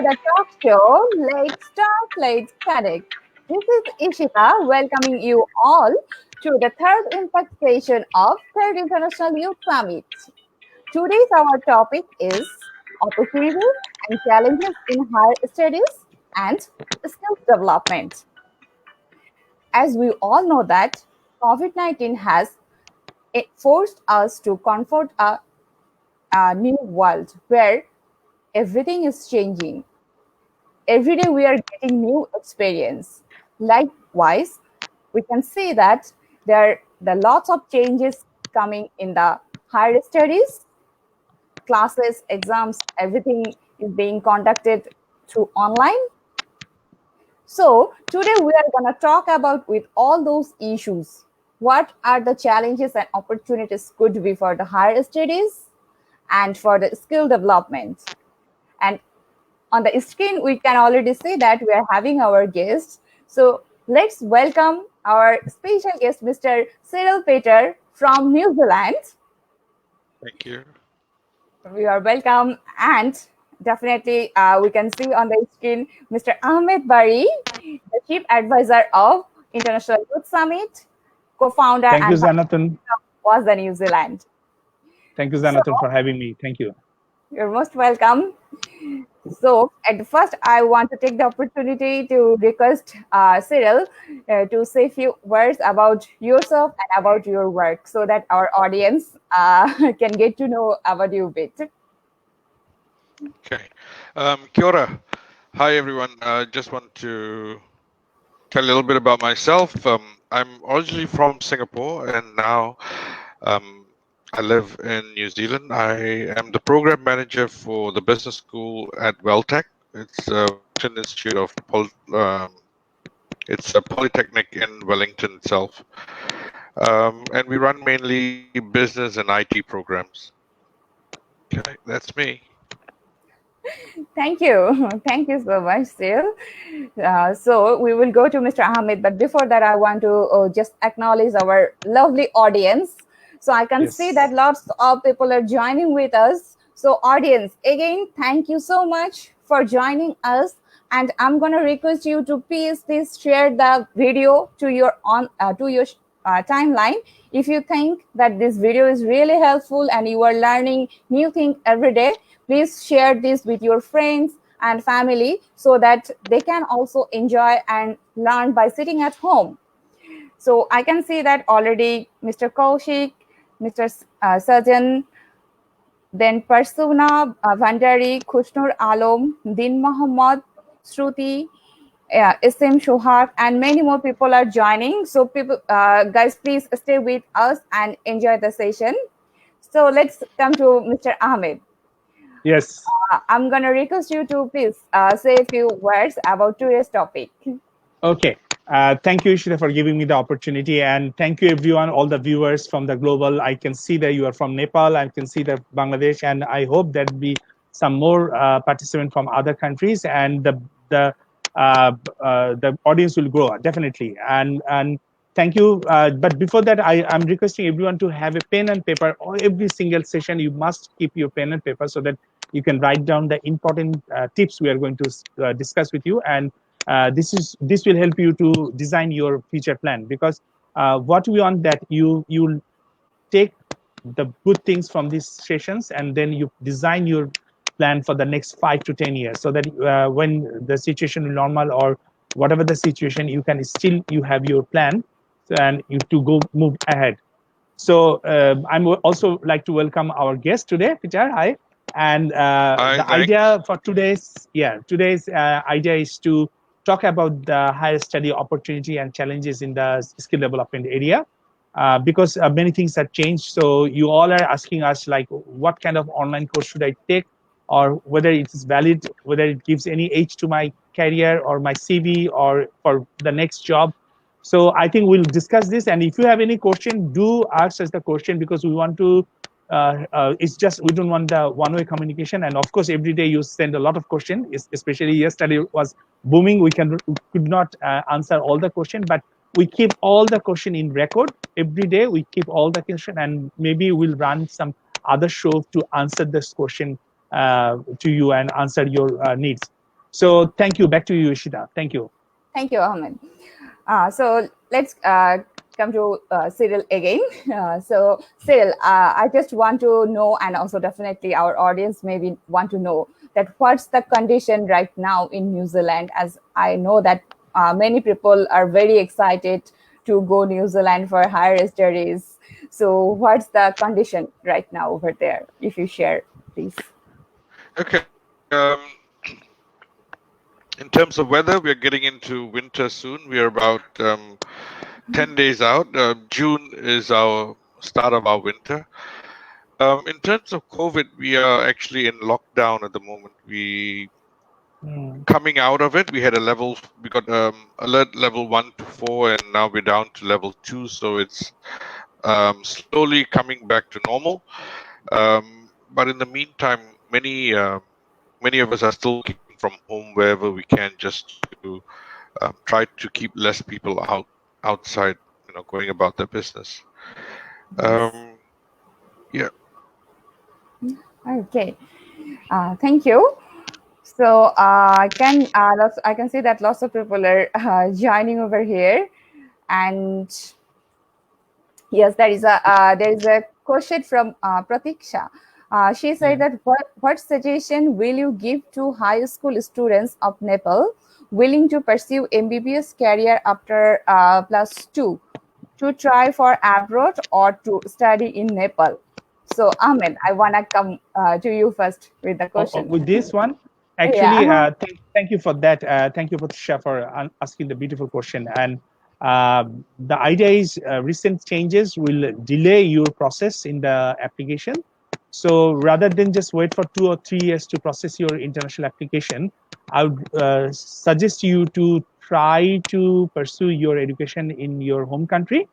the talk show. Let's talk, let's connect. This is Ishita welcoming you all to the third impact session of Third International Youth Summit. Today's our topic is opportunities and challenges in higher studies and skills development. As we all know that COVID-19 has forced us to confront a new world where everything is changing. Every day we are getting new experience. Likewise, we can see that there are lots of changes coming in the higher studies, classes, exams, everything is being conducted through online. So today we are going to talk about with all those issues, what are the challenges and opportunities could be for the higher studies and for the skill development. And on the screen, we can already see that we are having our guests. So let's welcome our special guest, Mr. Cyril Peter from New Zealand. Thank you. We are welcome. And definitely, we can see on the screen Mr. Ahmed Bari, the Chief Advisor of International Youth Summit, co-founder and Zanathan was the New Zealand. Thank you, Zanathan, for having me. Thank you. You're most welcome. So at the first, I want to take the opportunity to request Cyril to say a few words about yourself and about your work so that our audience can get to know about you a bit. Okay. Kia ora. Hi, everyone. I just want to tell a little bit about myself. I'm originally from Singapore, and now I live in New Zealand. I am the program manager for the business school at Welltech. It's a institute of it's a polytechnic in Wellington itself, and we run mainly business and IT programs. Okay, that's me. Thank you. Thank you so much, Cyril. So we will go to Mr. Ahmed, but before that, I want to just acknowledge our lovely audience. So I can see that lots of people are joining with us. So audience, again, thank you so much for joining us. And I'm going to request you to please share the video to your timeline. If you think that this video is really helpful and you are learning new things every day, please share this with your friends and family so that they can also enjoy and learn by sitting at home. So I can see that already Mr. Kaushik, Mr. Sajan, then Parsuna, Vandari, Kushnur Alom, Din Muhammad, Shruti, Isim Shohak, and many more people are joining. So people, guys, please stay with us and enjoy the session. So let's come to Mr. Ahmed. Yes. I'm going to request you to please say a few words about today's topic. Okay. Thank you, Ishita, for giving me the opportunity. And thank you, everyone, all the viewers from the global. I can see that you are from Nepal. I can see that Bangladesh. And I hope there'll be some more participants from other countries. And the audience will grow, definitely. And thank you. But before that, I'm requesting everyone to have a pen and paper. Every single session, you must keep your pen and paper so that you can write down the important tips we are going to discuss with you. And this will help you to design your future plan, because what we want that you take the good things from these sessions and then you design your plan for the next 5 to 10 years, so that when the situation is normal or whatever the situation, you can still have your plan and you to move ahead. So I'm also like to welcome our guest today, Peter. Hi. And the idea for today's idea is to talk about the higher study opportunity and challenges in the skill development area, because many things have changed. So you all are asking us like, what kind of online course should I take, or whether it is valid, whether it gives any age to my career or my CV or for the next job. So I think we'll discuss this. And if you have any question, do ask us the question, because we want to it's just, we don't want the one-way communication. And of course, every day you send a lot of questions, especially yesterday was booming. We could not answer all the questions, but we keep all the question in record. Every day we keep all the question, and maybe we'll run some other show to answer this question to you and answer your needs. So thank you. Back to you, Ishita. Thank you. Thank you, Ahmed. So let's come to Cyril again. So Cyril, I just want to know, and also definitely our audience maybe want to know that what's the condition right now in New Zealand, as I know that many people are very excited to go New Zealand for higher studies. So what's the condition right now over there? If you share, please. Okay. In terms of weather, we are getting into winter soon. We are about 10 days out. June is our start of our winter. In terms of COVID, we are actually in lockdown at the moment. We coming out of it. We had we got alert level 1 to 4, and now we're down to level 2. So it's slowly coming back to normal. But in the meantime, many of us are still working from home wherever we can, just to try to keep less people outside, going about their business. Yeah. Okay. Thank you. So I can see that lots of people are joining over here, and yes, there is a question from Pratiksha. She said that what suggestion will you give to high school students of Nepal willing to pursue MBBS career after +2 to try for abroad or to study in Nepal? So Ahmed, I wanna come to you first with the question. With this one, actually, Yeah. thank you for that. Thank you, Patricia, for asking the beautiful question. And the idea is recent changes will delay your process in the application. So rather than just wait for 2 or 3 years to process your international application, I would suggest you to try to pursue your education in your home country.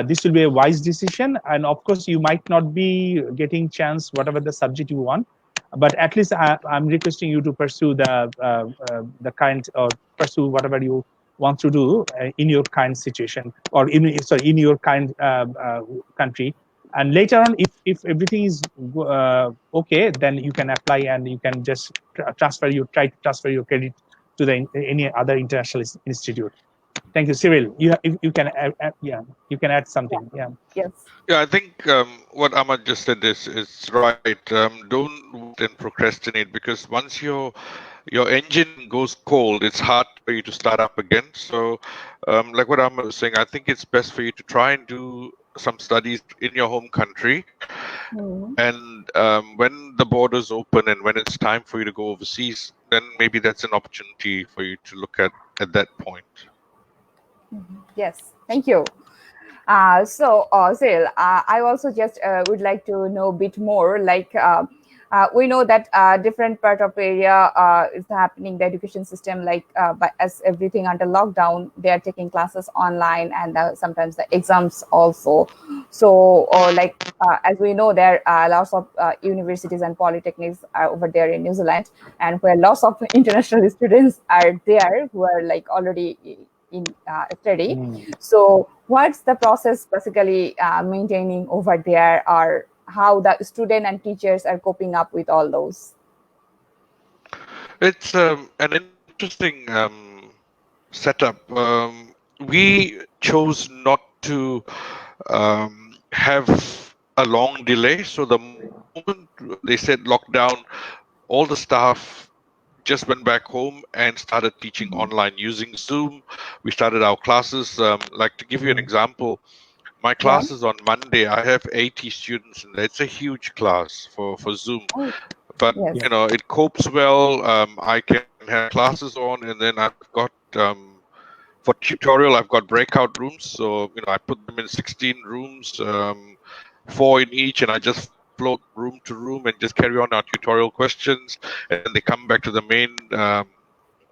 This will be a wise decision, and of course, you might not be getting chance whatever the subject you want, but at least I'm requesting you to pursue the kind, or pursue whatever you want to do in your kind situation, or in your kind country. And later on, if everything is okay, then you can apply and you can just try to transfer your credit to any other international institute. Thank you, Cyril. You can you can add something. Yeah. Yes. Yeah, I think what Ahmad just said is right. Don't wait and procrastinate, because once your engine goes cold, it's hard for you to start up again. So, like what Ahmad was saying, I think it's best for you to try and do some studies in your home country. And when the borders open and when it's time for you to go overseas, then maybe that's an opportunity for you to look at that point. Yes, thank you. So, Cyril, I also just would like to know a bit more. Like, we know that different part of area is happening. The education system, like, as everything under lockdown, they are taking classes online, and sometimes the exams also. So, or like, as we know, there are lots of universities and polytechnics over there in New Zealand, and where lots of international students are there who are like already in study. So what's the process basically maintaining over there, or how the student and teachers are coping up with all those? It's an interesting setup. We chose not to have a long delay. So the moment they said lockdown, all the staff just went back home and started teaching online using Zoom. We started our classes. Like, to give you an example, my class is on Monday. I have 80 students in there. It's a huge class for Zoom. But Yes. it copes well. I can have classes on, and then I've got for tutorial, I've got breakout rooms. So I put them in 16 rooms, 4 in each, and I just float room to room and just carry on our tutorial questions, and then they come back to the main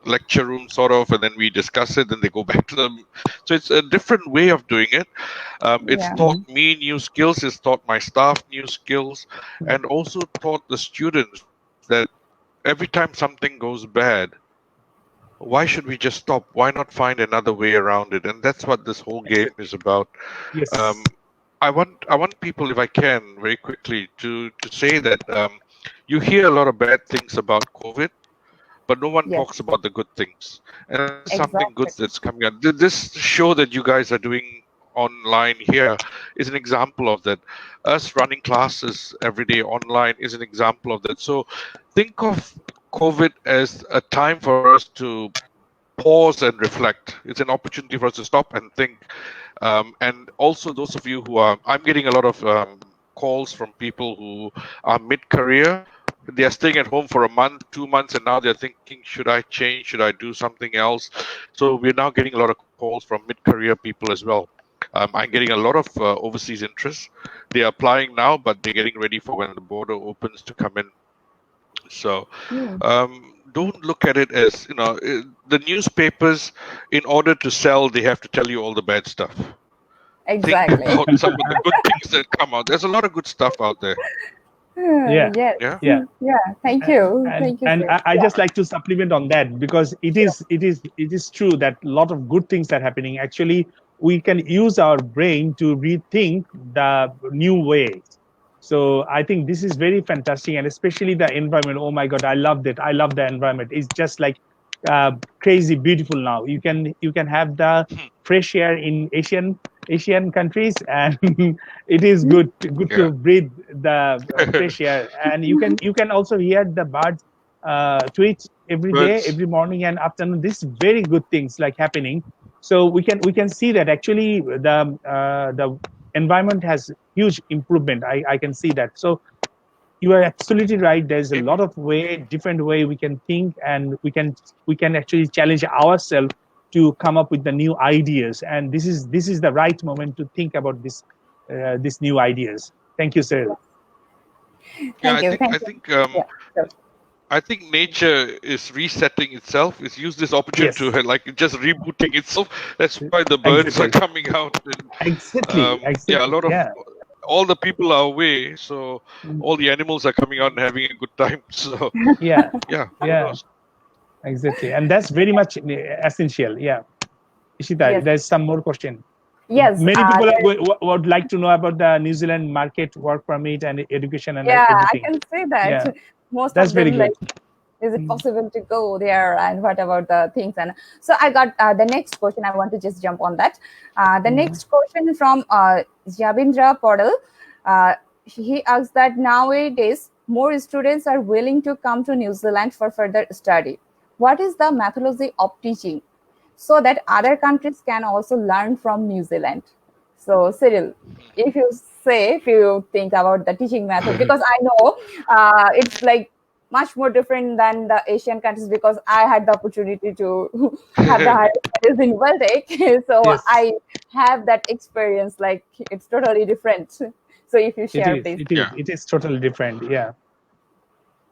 lecture room, sort of, and then we discuss it, then they go back to them. So it's a different way of doing it. It's taught me new skills, it's taught my staff new skills, and also taught the students that every time something goes bad, why should we just stop? Why not find another way around it? And that's what this whole game is about. Yes. I want people, if I can, very quickly to say that you hear a lot of bad things about COVID, but no one Yes. talks about the good things. And there's something good Exactly. that's coming out. This show that you guys are doing online here is an example of that. Us running classes every day online is an example of that. So think of COVID as a time for us to pause and reflect. It's an opportunity for us to stop and think. And also, those of you who are, I'm getting a lot of calls from people who are mid-career. They are staying at home for a month, 2 months, and now they're thinking, should I change? Should I do something else? So we're now getting a lot of calls from mid-career people as well. I'm getting a lot of overseas interest. They're applying now, but they're getting ready for when the border opens to come in. So Hmm. don't look at it as, the newspapers, in order to sell, they have to tell you all the bad stuff. Think Exactly. about some of the good things that come out. There's a lot of good stuff out there. Yeah. Yes. Yeah. Yeah. Yeah. Thank you. and Thank you, and sir. I Yeah. just like to supplement on that, because it is true that a lot of good things are happening. Actually, we can use our brain to rethink the new ways. So I think this is very fantastic, and especially the environment. Oh my God, I loved it. I love the environment. It's just like crazy beautiful now. You can have the fresh air in Asian countries, and it is good Yeah. to breathe the fresh air, and you can also hear the birds tweet every day, Birds. every morning and afternoon. This is very good things like happening. So we can see that actually the environment has huge improvement. I can see that. So you are absolutely right. There's a lot of different way we can think, and we can actually challenge ourselves to come up with the new ideas. And this is the right moment to think about this new ideas. Thank you, Cyril. Yeah, Thank you. Thank I you. think Yeah. Sure. I think nature is resetting itself. It's used this opportunity Yes, to like just rebooting itself. That's why the birds are exactly, coming out. And yeah, a exactly. lot of Yeah. all the people are away, so Mm, all the animals are coming out and having a good time. So yeah, yeah, who yeah, knows? exactly. And that's very much essential. Yeah. Ishita, Yes. there's some more question. Yes. Many people There, would like to know about the New Zealand market, work permit, and education and yeah, I everything. can say that Yeah, most that's of very them good. like, is it Mm, possible to go there, and what about the things? And so I got the next question. I want to just jump on that. The mm, next question from Javindra Podal. He asks that nowadays more students are willing to come to New Zealand for further study. What is the methodology of teaching so that other countries can also learn from New Zealand? So, Cyril, if you think about the teaching method, because I know it's like much more different than the Asian countries, because I had the opportunity to have the higher studies in Baltic. So yes, I have that experience, like it's totally different. So if you it share, is. please. It is. Yeah. It is totally different. Yeah.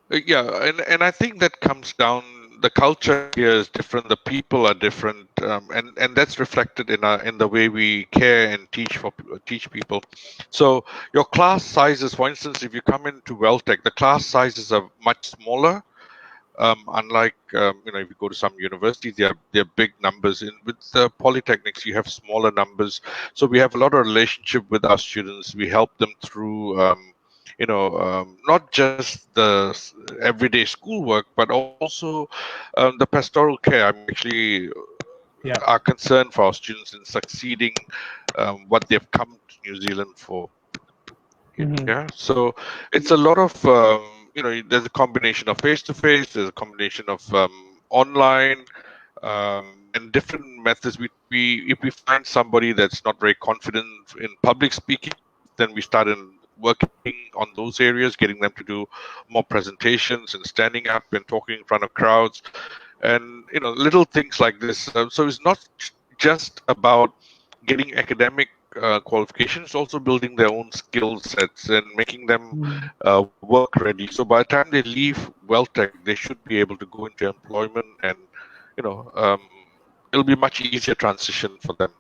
Yeah, and I think that comes down. The culture here is different. The people are different, and that's reflected in the way we care and teach people. So your class sizes, for instance, if you come into Welltech, the class sizes are much smaller. Unlike if you go to some universities, they're big numbers. With the polytechnics, you have smaller numbers. So we have a lot of relationship with our students. We help them through. Not just the everyday schoolwork, but also the pastoral care. I'm actually Yeah. are concerned for our students in succeeding what they've come to New Zealand for. Hmm. Yeah, so it's a lot of there's a combination of face to face, there's a combination of online, and different methods. We if we find somebody that's not very confident in public speaking, then we start in working on those areas, getting them to do more presentations and standing up and talking in front of crowds, and little things like this. So it's not just about getting academic qualifications, also building their own skill sets and making them Mm, work ready. So by the time they leave Welltech, they should be able to go into employment, and you know um, it'll be much easier transition for them.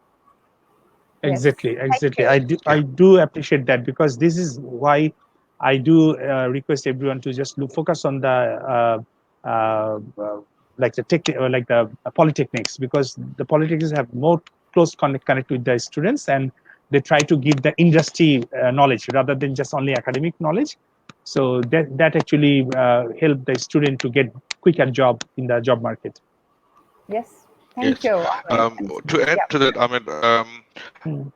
Yes. exactly. Thank Exactly. you. I do appreciate that, because this is why I do request everyone to just focus on the like the like the polytechnics, because the polytechnics have more close connect with the students, and they try to give the industry knowledge rather than just only academic knowledge. So that actually help the student to get quicker job in the job market. Yes, thank Yes. you. All right. To add to that, Ahmed, Mm.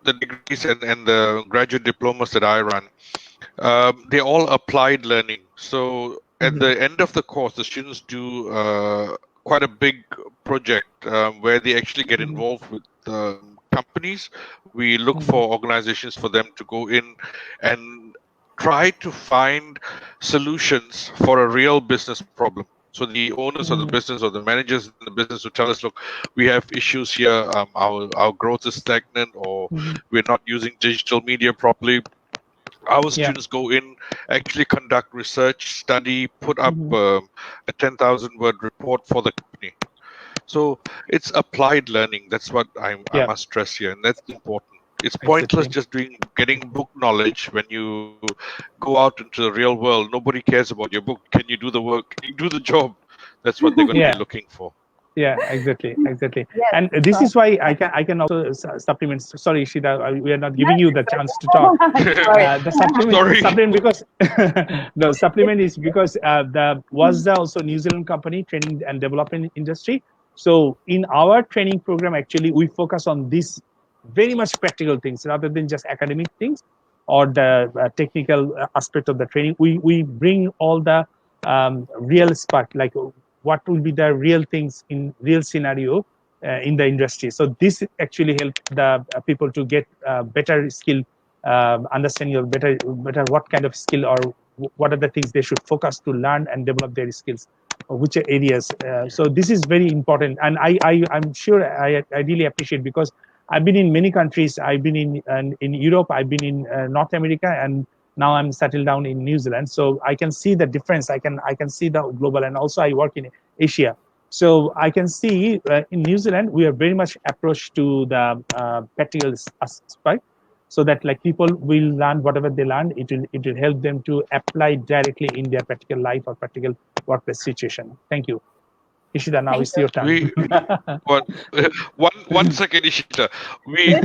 the degrees and the graduate diplomas that I run, they're all applied learning. So at the end of the course, the students do quite a big project where they actually get involved with companies. We look for organizations for them to go in and try to find solutions for a real business problem. So the owners of the business or the managers in the business will tell us, look, we have issues here. Our growth is stagnant, or we're not using digital media properly. Our students go in, actually conduct research, study, put up a 10,000 word report for the company. So it's applied learning. That's what I must stress here, and that's important. It's pointless just getting book knowledge when you go out into the real world. Nobody cares about your book. Can you do the work? Can you do the job? That's what they're going to be looking for. Yeah, exactly. Yes, And this is why I can also supplement. Sorry, Ishita, we are not giving you the chance to talk. The supplement because the supplement is because the WSDA also New Zealand company training and development industry. So in our training program, actually, we focus on this very much practical things rather than just academic things or the technical aspect of the training. We bring all the real spark, like what will be the real things in real scenario in the industry. So this actually help the people to get better skill, understanding of better what kind of skill or what are the things they should focus to learn and develop their skills, or which areas. So this is very important, and I'm sure I really appreciate, because I've been in many countries. I've been in Europe. I've been in North America, and now I'm settled down in New Zealand. So I can see the difference. I can see the global, and also I work in Asia. So I can see in New Zealand we are very much approached to the practical aspect, so that like people will learn whatever they learn. It will help them to apply directly in their practical life or practical workplace situation. Thank you. Ishita, now it's your turn. One second, Ishita. We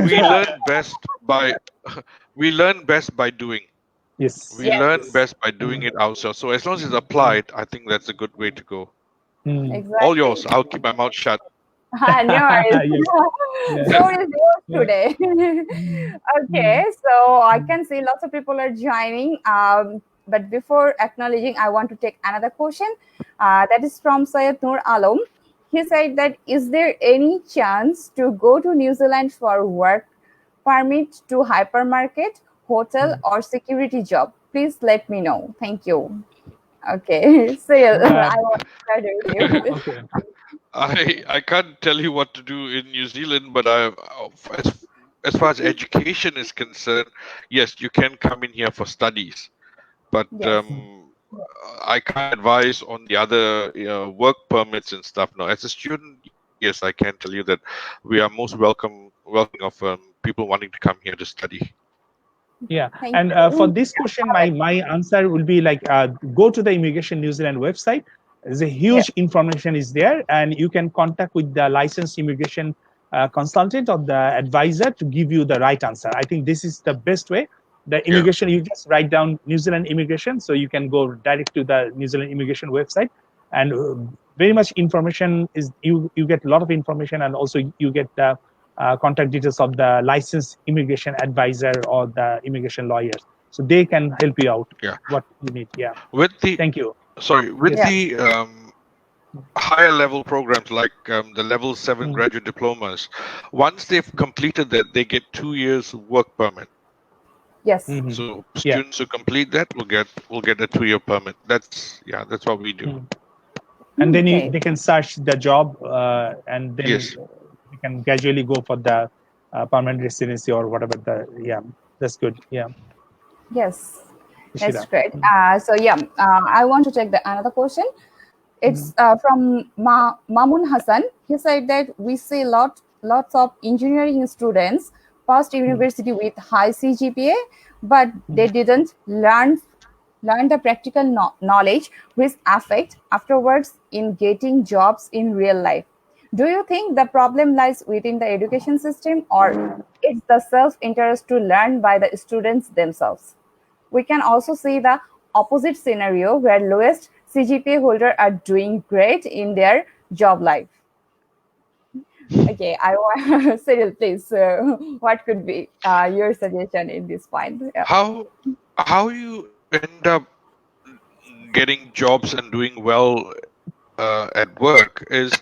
learn best by doing. Yes. We learn best by doing it ourselves. So as long as it's applied, I think that's a good way to go. Exactly. All yours. I'll keep my mouth shut. No, so is yours today. Okay, so I can see lots of people are joining. But before acknowledging, I want to take another question. That is from Syed Noor Alam. He said that, is there any chance to go to New Zealand for work permit to hypermarket, hotel, or security job? Please let me know. Thank you. Okay, Cyril, I want to start with you. Okay. I can't tell you what to do in New Zealand, but as far as education is concerned, yes, you can come in here for studies, but Yes. I can't advise on the other work permits and stuff. No, as a student, yes, I can tell you that we are most welcoming of people wanting to come here to study. Yeah, Thank and you. for this question, my answer will be like go to the Immigration New Zealand website. There's a huge information is there, and you can contact with the licensed immigration consultant or the advisor to give you the right answer. I think this is the best way. The immigration, you just write down New Zealand immigration, so you can go direct to the New Zealand immigration website, and very much information is you get a lot of information, and also you get the contact details of the licensed immigration advisor or the immigration lawyers, so they can help you out. What you need. Thank you. With the higher level programs like the level 7 graduate diplomas, once they've completed that, they get 2 years work permit. Yes. So students who complete that will get a 2-year permit. That's what we do. And then they can search the job, and then we can gradually go for the permanent residency or whatever. That's good. Yes, that's great. I want to take another question. It's from Mamun Hassan. He said that we see lots of engineering students passed university with high CGPA, but they didn't learn the practical knowledge which affect afterwards in getting jobs in real life. Do you think the problem lies within the education system, or it's the self-interest to learn by the students themselves? We can also see the opposite scenario where lowest CGPA holder are doing great in their job life. Okay, I want Cyril, please. What could be your suggestion in this point? Yeah. How you end up getting jobs and doing well at work is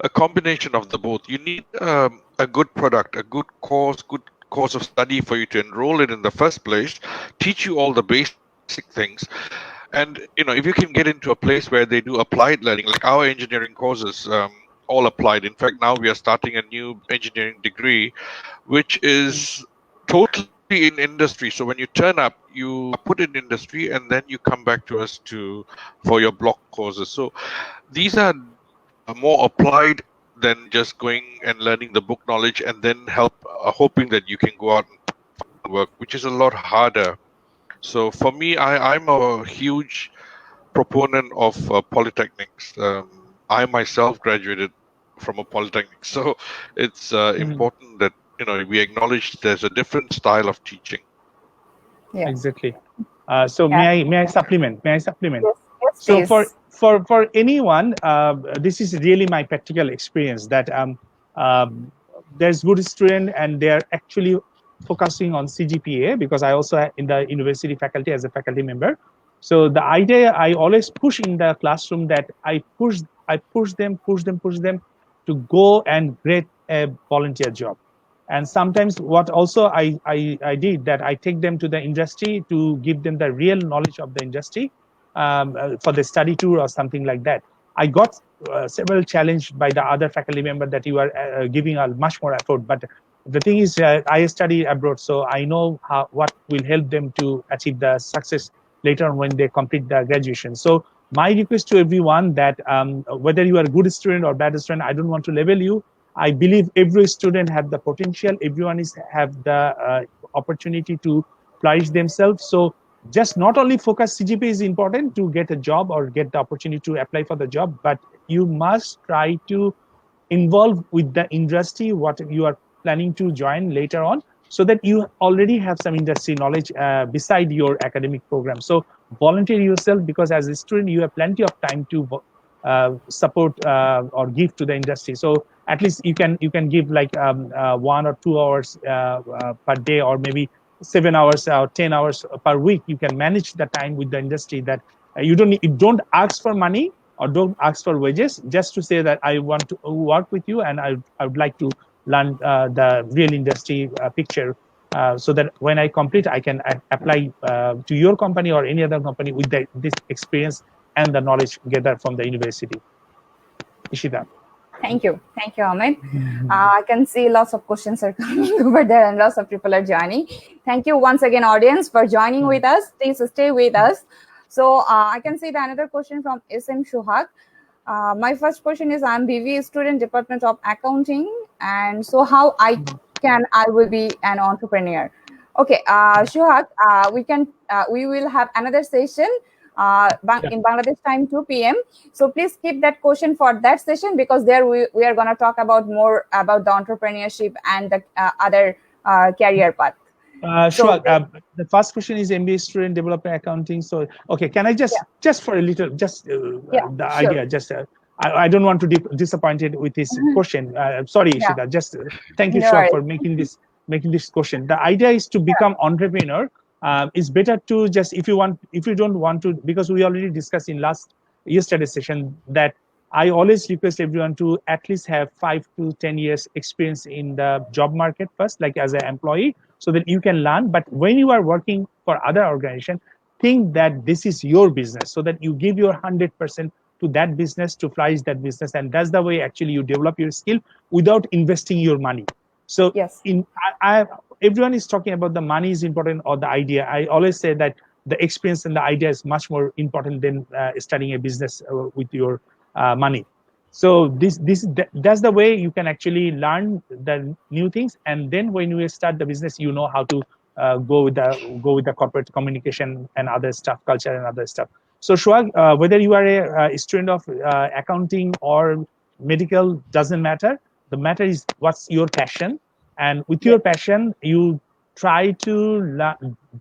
a combination of the both. You need a good product, a good course of study for you to enroll it in the first place, teach you all the basic things. And if you can get into a place where they do applied learning, like our engineering courses, all applied. In fact, now we are starting a new engineering degree, which is totally in industry. So when you turn up, you are put in industry, and then you come back to us for your block courses. So these are more applied than just going and learning the book knowledge and then hoping that you can go out and find work, which is a lot harder. So for me, I'm a huge proponent of polytechnics. I myself graduated from a polytechnic, so it's important that we acknowledge there's a different style of teaching. Yeah. Exactly. So Yeah. may I supplement? May I supplement? Yes, yes, So please. for anyone, this is really my practical experience that there's good student and they are actually focusing on CGPA, because I also in the university faculty as a faculty member. So the idea I always push in the classroom that I push them to go and get a volunteer job. And sometimes what also I did that I take them to the industry to give them the real knowledge of the industry, for the study tour or something like that. I got several challenged by the other faculty member that you are giving a much more effort. But the thing is, I study abroad, so I know what will help them to achieve the success later on when they complete the graduation. So my request to everyone that whether you are a good student or bad student, I don't want to label you. I believe every student have the potential. Everyone have the opportunity to flourish themselves. So just not only focus CGPA is important to get a job or get the opportunity to apply for the job, but you must try to involve with the industry what you are planning to join later on, so that you already have some industry knowledge beside your academic program. So volunteer yourself, because as a student you have plenty of time to support or give to the industry. So at least you can give like 1 or 2 hours per day, or maybe 7 hours or 10 hours per week. You can manage the time with the industry, that you don't ask for money or don't ask for wages, just to say that I want to work with you and I would like to learn the real industry picture, so that when I complete, I can apply to your company or any other company with this experience and the knowledge gathered from the university. Ishita. Thank you, Ahmed. I can see lots of questions are coming over there and lots of people are joining. Thank you once again, audience, for joining with us. Please stay with us. So I can see the another question from SM Shuhak. My first question is, I'm BV student, Department of Accounting, and so how I will be an entrepreneur. Okay, Shuhak, we will have another session in Bangladesh time 2 p.m. So please keep that question for that session, because there we are going to talk about more about the entrepreneurship and the other career path. Sure. The first question is MBA student development accounting. So, okay, can I just for a little, the idea, I don't want to disappoint it with this question. Sorry, Ishita. Just thank you, Shuhak, for making this question. The idea is to become entrepreneur. It's better to just, if you don't want to, because we already discussed in yesterday's session that I always request everyone to at least have 5 to 10 years experience in the job market first, like as an employee, so that you can learn. But when you are working for other organization, think that this is your business, so that you give your 100% to that business to flourish that business, and that's the way actually you develop your skill without investing your money. So everyone is talking about the money is important or the idea. I always say that the experience and the idea is much more important than starting a business with your money. So that's the way you can actually learn the new things, and then when you start the business, you know how to go with the corporate communication and other stuff, culture and other stuff. So Shuhak, whether you are a student of accounting or medical doesn't matter. The matter is what's your passion, and with your passion, you try to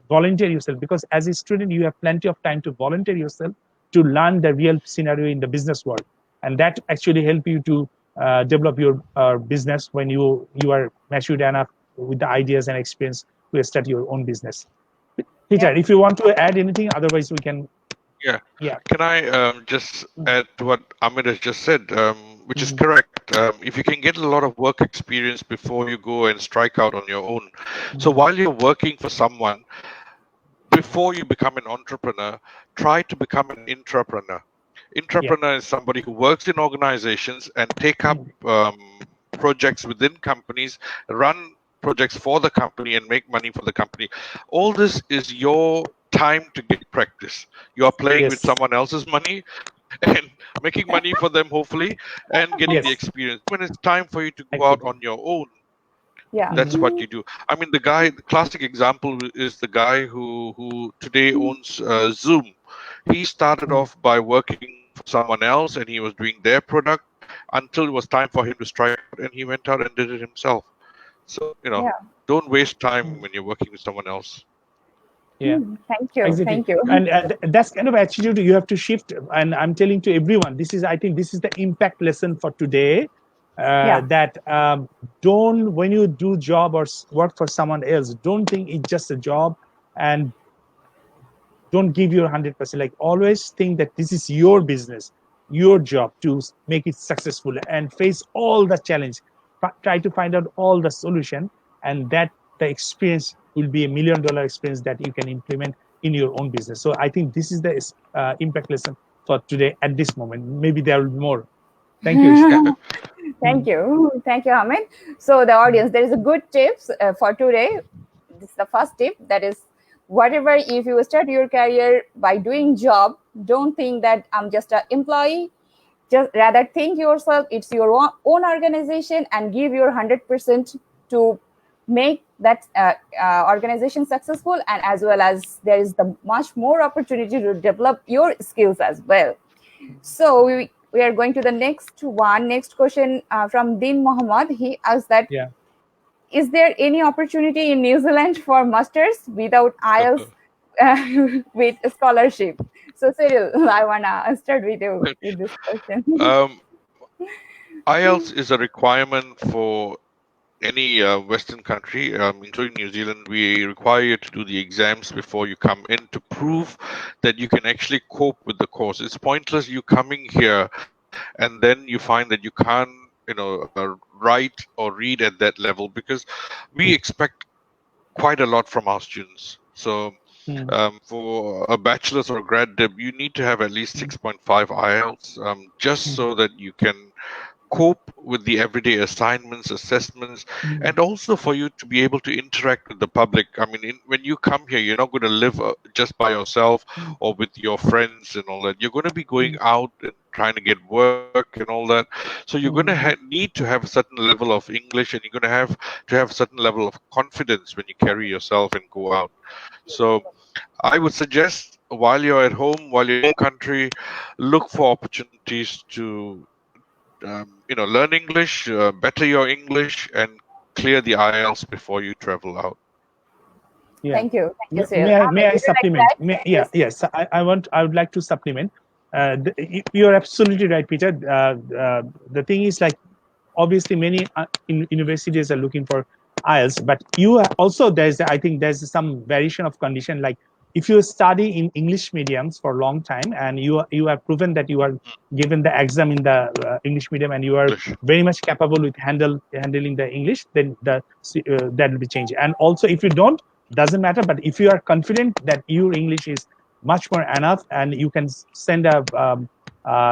volunteer yourself, because as a student, you have plenty of time to volunteer yourself to learn the real scenario in the business world, and that actually help you to develop your business when you are matured enough with the ideas and experience to start your own business. Peter, if you want to add anything, otherwise we can. Yeah. Can I just add to what Amit has just said, which is correct. If you can get a lot of work experience before you go and strike out on your own. So while you're working for someone, before you become an entrepreneur, try to become an intrapreneur. Intrapreneur is somebody who works in organizations and take up projects within companies, run projects for the company and make money for the company. All this is your time to get practice. You are playing with someone else's money and making money for them, hopefully, and getting the experience. When it's time for you to go out on your own, that's what you do. I mean, the classic example is the guy who today owns Zoom. He started off by working for someone else, and he was doing their product until it was time for him to strike out, and he went out and did it himself. So, don't waste time when you're working with someone else. Thank you. Exactly. Thank you. And that's kind of attitude you have to shift. And I'm telling to everyone, I think this is the impact lesson for today. That when you do job or work for someone else, don't think it's just a job, and don't give your 100%. Like, always think that this is your business, your job to make it successful, and face all the challenge. Try to find out all the solution, and that the experience will be $1 million experience that you can implement in your own business. So I think this is the impact lesson for today at this moment. Maybe there will be more. Thank you. Thank you. Thank you, Hamid. So the audience, there is a good tips for today. This is the first tip. That is, whatever, if you start your career by doing job, don't think that I'm just an employee. Just rather think yourself, it's your own organization, and give your 100% to make that organization successful, and as well as there is the much more opportunity to develop your skills as well. So we are going to the next question from Din Mohammed. He asks that, is there any opportunity in New Zealand for masters without IELTS with a scholarship? So Cyril, I wanna start with you with this question. IELTS is a requirement for any Western country, including New Zealand. We require you to do the exams before you come in to prove that you can actually cope with the course. It's pointless you coming here and then you find that you can't, write or read at that level, because we expect quite a lot from our students. So for a bachelor's or grad dip, you need to have at least 6.5 IELTS, just so that you can cope with the everyday assignments, assessments, and also for you to be able to interact with the public. I mean, when you come here, you're not going to live just by yourself or with your friends and all that. You're going to be going out and trying to get work and all that. So you're going to need to have a certain level of English, and you're going to have a certain level of confidence when you carry yourself and go out. So I would suggest, while you're at home, while you're in your country, look for opportunities to learn English, better your English, and clear the IELTS before you travel out. Thank you. Thank you, Cyril. May I supplement? Yes, I would like to supplement. You're absolutely right, Peter. The thing is, like, obviously many universities are looking for IELTS, but I think there's some variation of condition. Like, if you study in English mediums for a long time, and you have proven that you are given the exam in the English medium, and you are very much capable with handling the English, then that will be changed. And also, if you don't, doesn't matter. But if you are confident that your English is much more enough, and you can send a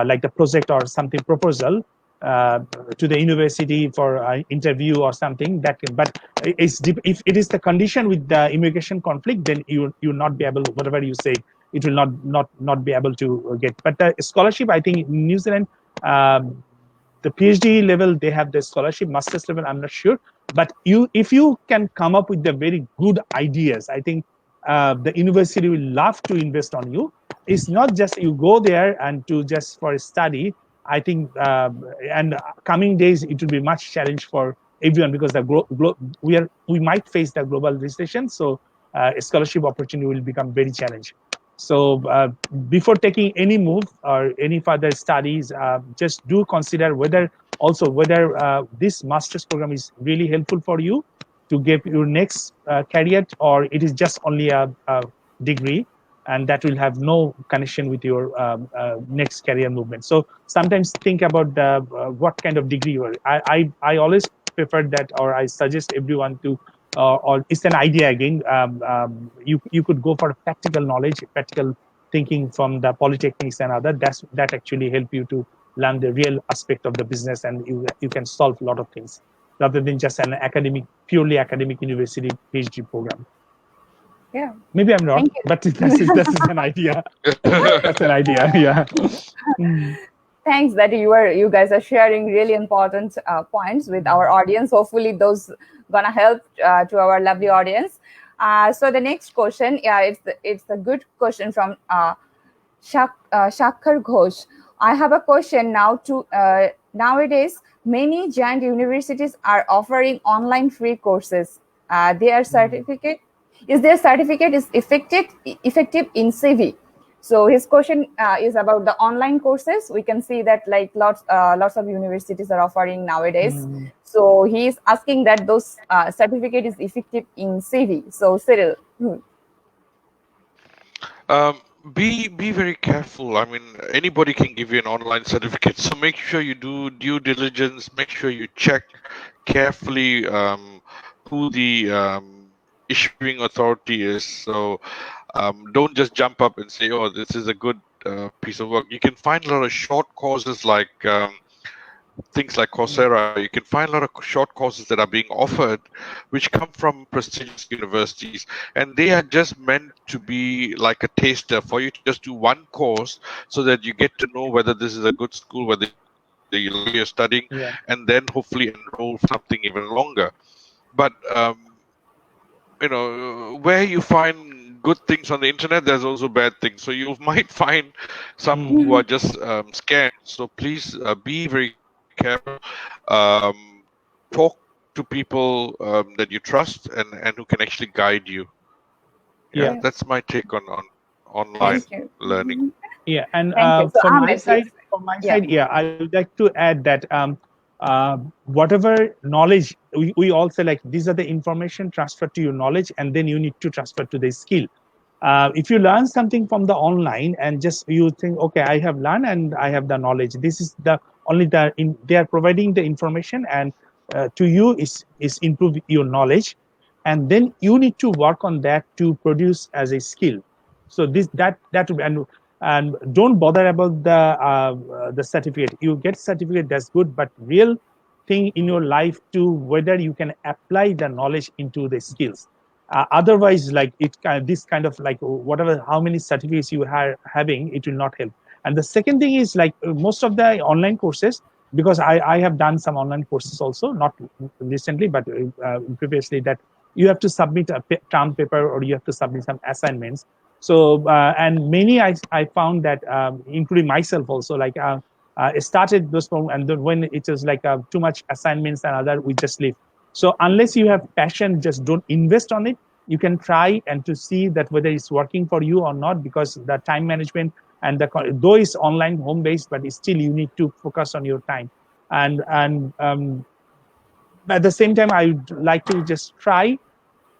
like the project or something proposal to the university for interview or something, that can, but if it is the condition with the immigration conflict, then you will not be able, whatever you say, it will not be able to get. But the scholarship, I think in New Zealand, the PhD level, they have the scholarship. Master's level, I'm not sure. But if you can come up with the very good ideas, I think the university will love to invest on you. It's not just you go there and to just for study. I think, and coming days, it will be much challenge for everyone because we might face the global recession. So scholarship opportunity will become very challenging. So before taking any move or any further studies, just do consider whether this master's program is really helpful for you to get your next career, or it is just only a degree and that will have no connection with your next career movement. So sometimes think about what kind of degree you are. I always prefer that, or I suggest everyone to, or it's an idea again. You could go for practical knowledge, practical thinking from the polytechnics and other. That actually help you to learn the real aspect of the business, and you can solve a lot of things rather than just an purely academic university PhD program. Yeah. Maybe I'm not, Thank you. but that is an idea. That's an idea. Yeah. Thanks that you guys are sharing really important points with our audience. Hopefully those gonna help to our lovely audience. So the next question, it's a good question from Shakhar Ghosh. I have a question now to nowadays many giant universities are offering online free courses. Their certificate is effective in CV. So his question is about the online courses. We can see that like lots of universities are offering nowadays. So he is asking that those certificate is effective in CV. So Cyril. Be very careful. I mean, anybody can give you an online certificate, so make sure you do due diligence. Make sure you check carefully who the issuing authority is. So don't just jump up and say, "Oh, this is a good piece of work." You can find a lot of short courses like things like Coursera. You can find a lot of short courses that are being offered, which come from prestigious universities, and they are just meant to be like a taster for you to just do one course, so that you get to know whether this is a good school, whether you like you're studying, and then hopefully enroll something even longer. But where you find good things on the internet, there's also bad things. So you might find some who are just scared. So please be very careful. Talk to people that you trust and who can actually guide you. Yeah, that's my take on online learning. Yeah, and So from my Ahmed, side, I would like to add that whatever knowledge we all say, like these are the information transferred to your knowledge, and then you need to transfer to the skill. If you learn something from the online and just you think, okay, I have learned and I have the knowledge. This is they are providing the information, and to you is improve your knowledge, and then you need to work on that to produce as a skill. So that and don't bother about the certificate. You get certificate, that's good, but real thing in your life to whether you can apply the knowledge into the skills. Otherwise, like this kind of like whatever, how many certificates you are having, it will not help. And the second thing is like most of the online courses, because I have done some online courses also, not recently, but previously, that you have to submit a term paper or you have to submit some assignments. So and many I found that including myself also, like started those programs, and then when it was like too much assignments and other, we just leave. So unless you have passion, just don't invest on it. You can try and to see that whether it's working for you or not, because the time management and though it's online home based, but still you need to focus on your time. And at the same time, I would like to just try,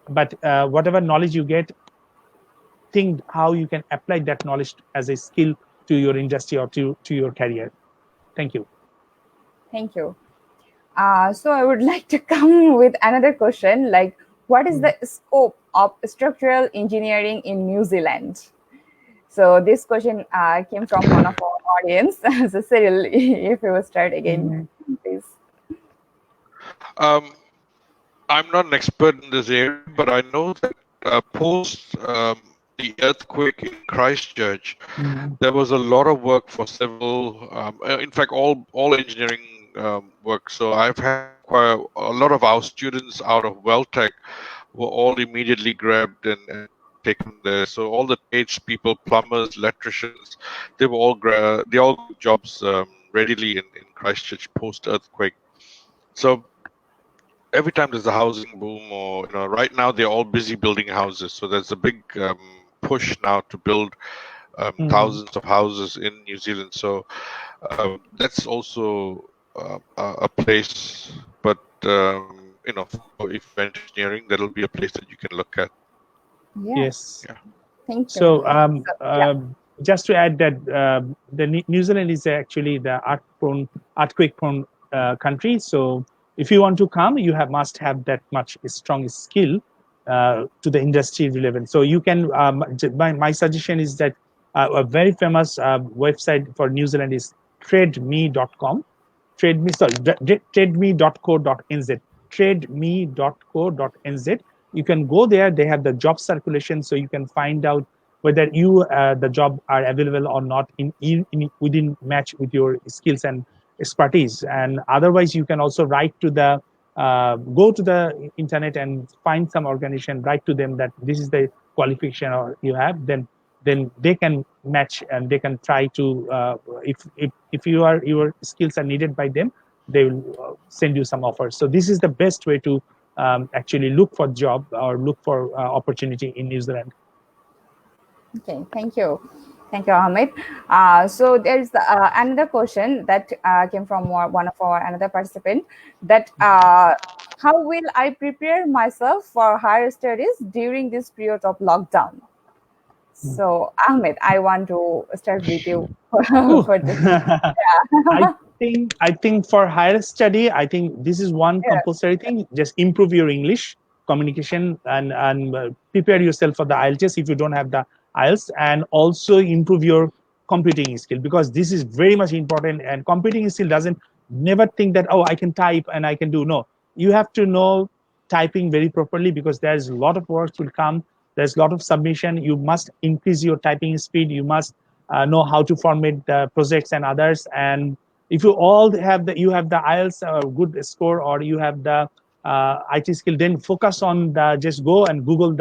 but whatever knowledge you get, think how you can apply that knowledge as a skill to your industry or to your career. Thank you. Thank you. So I would like to come with another question, like what is the scope of structural engineering in New Zealand? So this question came from one of our audience. So Cyril, if you will start again, please. I'm not an expert in this area, but I know that post the earthquake in Christchurch, there was a lot of work for several, in fact, all engineering work. So I've had quite a lot of our students out of Welltech were all immediately grabbed and taken there. So all the trades people, plumbers, electricians, they all got jobs readily in Christchurch post-earthquake. So every time there's a housing boom, or right now they're all busy building houses. So there's a big push now to build thousands of houses in New Zealand. So that's also a place, but for if engineering, that'll be a place that you can look at. Yes. Yeah. Thank you. So just to add that New Zealand is actually the earthquake-prone country. So if you want to come, you must have that much strong skill to the industry relevant. So you can. My suggestion is that a very famous website for New Zealand is trademe.com. Trademe.co.nz. Trademe.co.nz. You can go there. They have the job circulation, so you can find out whether the job are available or not within match with your skills and expertise. And otherwise, you can also write to the go to the internet and find some organization, write to them that this is the qualification or you have. Then they can match and they can try to if your skills are needed by them, they will send you some offers. So this is the best way to actually look for job or look for opportunity in New Zealand. Okay, thank you. Thank you, Ahmed. So there's another question that came from one of our another participant, that how will I prepare myself for higher studies during this period of lockdown? So Ahmed, I want to start with you for this. I think for higher study, I think this is one compulsory thing. Just improve your English communication and prepare yourself for the IELTS if you don't have the IELTS, and also improve your computing skill, because this is very much important. And computing skill doesn't never think that, oh, I can type and I can do. No, you have to know typing very properly, because there's a lot of work will come. There's a lot of submission. You must increase your typing speed. You must know how to format the projects and others. And if you all have the IELTS good score, or you have the IT skill, then focus on just go and Google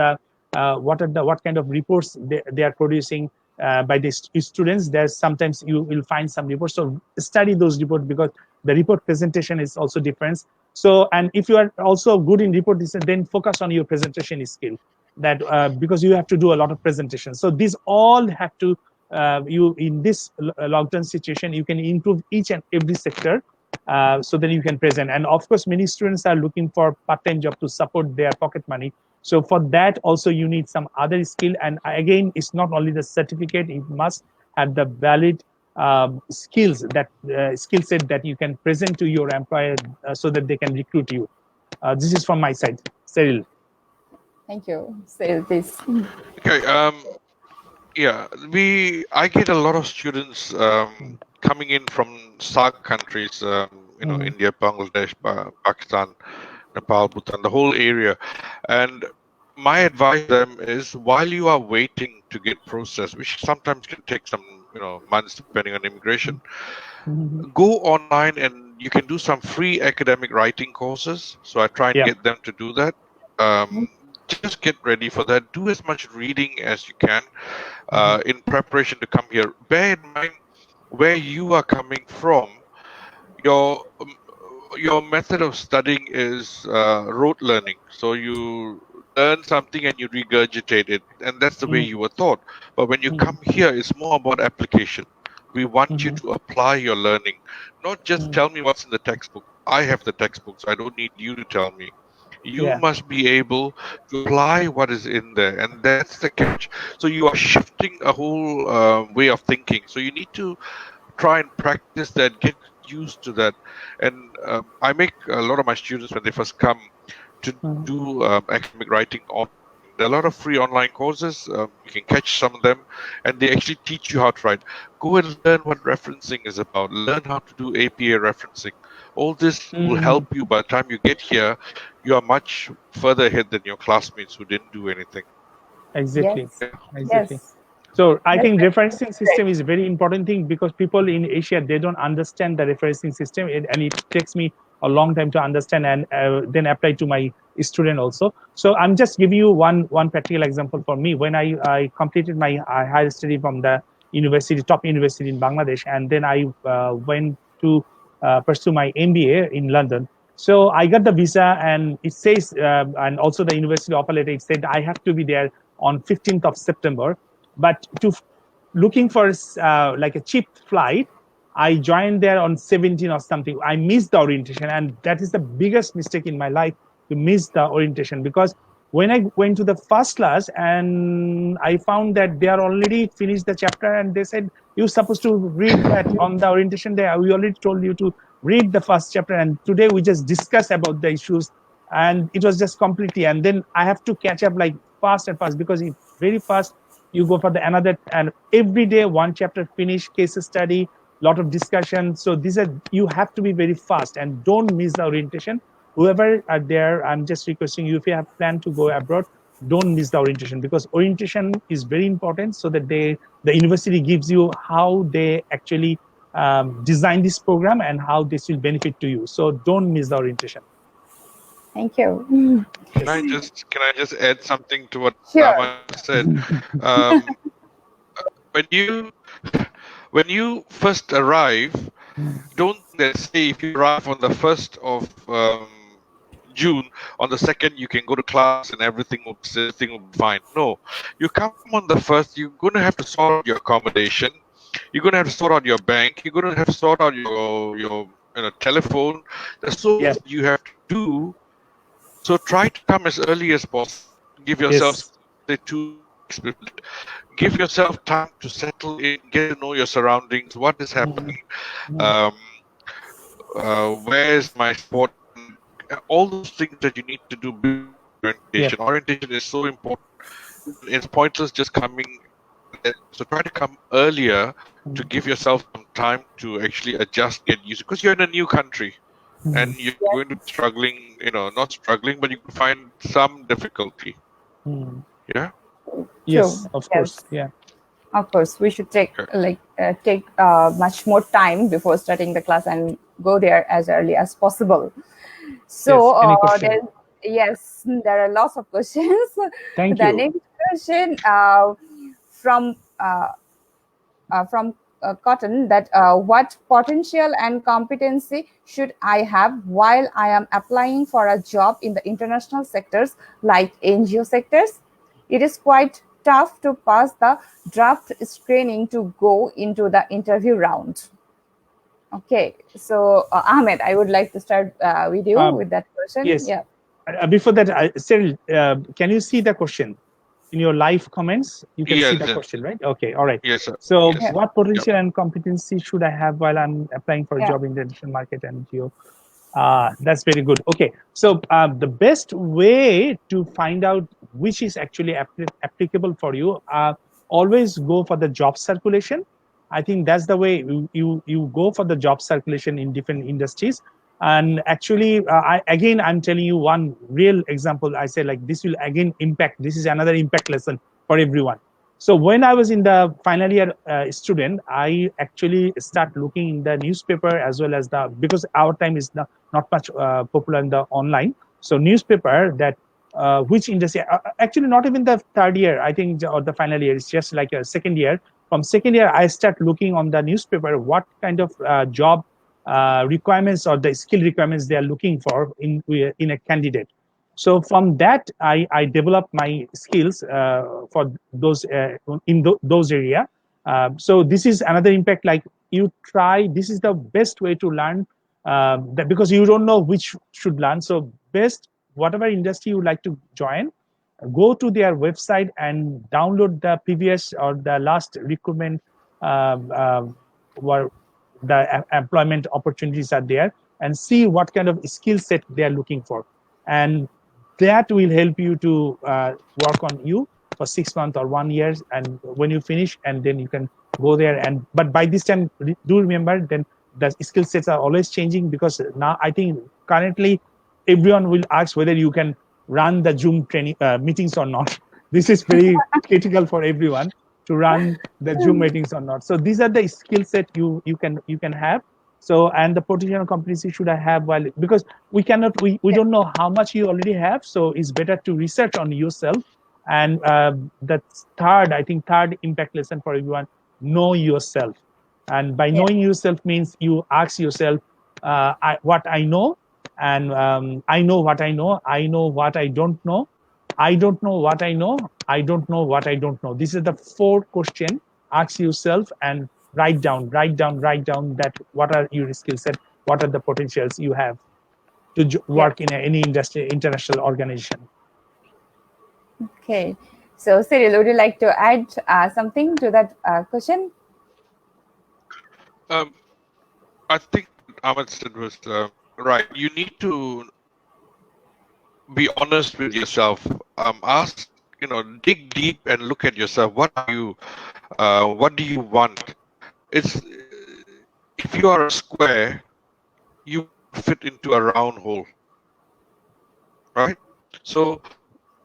what kind of reports they are producing by the students. There's sometimes you will find some reports. So study those reports, because the report presentation is also different. So, and if you are also good in report, then focus on your presentation skill. That because you have to do a lot of presentations. So these all have to you in this lockdown situation, you can improve each and every sector so that you can present. And of course, many students are looking for part-time job to support their pocket money. So for that also you need some other skill. And again, it's not only the certificate, it must have the valid skills, that skill set that you can present to your employer so that they can recruit you. This is from my side. Cyril. Thank you. Say this. Okay. Yeah, I get a lot of students coming in from SAARC countries, India, Bangladesh, Pakistan, Nepal, Bhutan, the whole area. And my advice to them is, while you are waiting to get processed, which sometimes can take some months depending on immigration, go online and you can do some free academic writing courses. So I try and get them to do that. Just get ready for that. Do as much reading as you can in preparation to come here. Bear in mind where you are coming from. Your method of studying is rote learning. So you learn something and you regurgitate it, and that's the way you were taught. But when you come here, it's more about application. We want you to apply your learning, not just tell me what's in the textbook. I have the textbook, so I don't need you to tell me. You must be able to apply what is in there, and that's the catch. So you are shifting a whole way of thinking. So you need to try and practice that, get used to that. And I make a lot of my students, when they first come, to do academic writing on. There are a lot of free online courses. You can catch some of them, and they actually teach you how to write. Go and learn what referencing is about. Learn how to do APA referencing. All this will help you. By the time you get here, you are much further ahead than your classmates who didn't do anything. Exactly. Yes. Exactly. So I think referencing system is a very important thing, because people in Asia, they don't understand the referencing system, and it takes me a long time to understand and then apply to my student also. So I'm just giving you one practical example for me. When I completed my higher study from the university, top university in Bangladesh, and then I went to pursue my MBA in London. So I got the visa, and it says, and also the university offer letter, it said I have to be there on 15th of September. But to looking for like a cheap flight, I joined there on 17 or something. I missed the orientation, and that is the biggest mistake in my life, to miss the orientation, because when I went to the first class and I found that they are already finished the chapter, and they said you're supposed to read that on the orientation day. We already told you to read the first chapter, and today we just discuss about the issues, and it was just completely. And then I have to catch up like fast and fast, because very fast you go for the another, and every day one chapter finish, case study, lot of discussion. So these are, you have to be very fast and don't miss the orientation. Whoever are there, I'm just requesting you, if you have planned to go abroad, don't miss the orientation, because orientation is very important, so that the university gives you how they actually design this program and how this will benefit to you. So don't miss the orientation. Thank you. Can I just add something to what Sure. Rama said? When you first arrive, don't say if you arrive on the 1st of June, on the 2nd you can go to class and everything will be fine. No, you come on the 1st, you're going to have to sort out your accommodation, you're going to have to sort out your bank, you're going to have to sort out your telephone. There's so much you have to do. So try to come as early as possible. Give yourself say 2 weeks. Give yourself time to settle in, get to know your surroundings, what is happening, where is my sport, all those things that you need to do before orientation. Orientation is so important. It's pointless just coming. So try to come earlier to give yourself some time to actually adjust, get used, because you're in a new country. And you're going to be struggling, not struggling, but you can find some difficulty. Yeah. Yes, of course. Yeah. Of course, we should take much more time before starting the class and go there as early as possible. So there are lots of questions. Thank the you. next question from Cotton, that what potential and competency should I have while I am applying for a job in the international sectors like NGO sectors? It is quite tough to pass the draft screening to go into the interview round. Okay, so Ahmed, I would like to start with you with that question. Yes. Yeah. Before that, Cyril, can you see the question in your live comments? You can see the question, right? Okay, all right. Yes, sir. So what potential and competency should I have while I'm applying for a job in the international market and NGO? That's very good. Okay, so the best way to find out which is actually applicable for you, always go for the job circulation. I think that's the way you go for the job circulation in different industries. And actually, I'm telling you one real example. I say like this will again impact. This is another impact lesson for everyone. So when I was in the final year student, I actually start looking in the newspaper as well as because our time is not much popular in the online. So newspaper that which industry, actually not even the third year, I think, or the final year, it's just like a second year. From second year, I start looking on the newspaper what kind of job requirements or the skill requirements they are looking for in a candidate. So from that, I develop my skills for those in those area. So this is another impact. Like you try, this is the best way to learn because you don't know which should learn. So best, whatever industry you like to join, go to their website and download the previous or the last recruitment where the employment opportunities are there, and see what kind of skill set they are looking for. And that will help you to work on you for 6 months or 1 year. And when you finish, and then you can go there. But by this time, do remember then the skill sets are always changing, because now I think currently everyone will ask whether you can run the Zoom training meetings or not. This is very critical for everyone, to run the Zoom meetings or not. So these are the skill set you can have. So, and the potential competency should I have, because we don't know how much you already have. So it's better to research on yourself. And the third impact lesson for everyone, know yourself. And by knowing yourself means you ask yourself, what I know, and I know what I know what I don't know, I don't know what I know, I don't know what I don't know. This is the 4 question. Ask yourself and write down that what are your skill set, what are the potentials you have to Yes. work in any industry, international organization. Okay. So, Cyril, would you like to add something to that question? I think what Ahmed said was right. You need to be honest with yourself. Ask, dig deep and look at yourself. What are you? What do you want? It's if you are a square, you fit into a round hole, right? So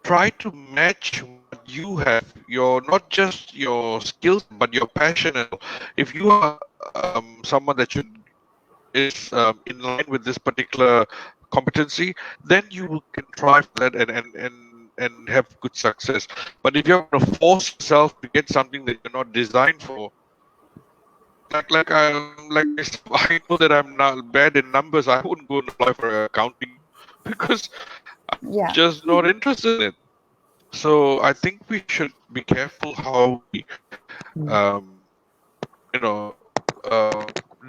try to match what you have. Your not just your skills, but your passion. And if you are someone that is in line with this particular competency, then you can try for that and have good success. But if you're going to force yourself to get something that you're not designed for, like myself, I know that I'm not bad in numbers. I wouldn't go and apply for accounting because I'm Yeah. just not interested in it. So I think we should be careful how we, um, you know,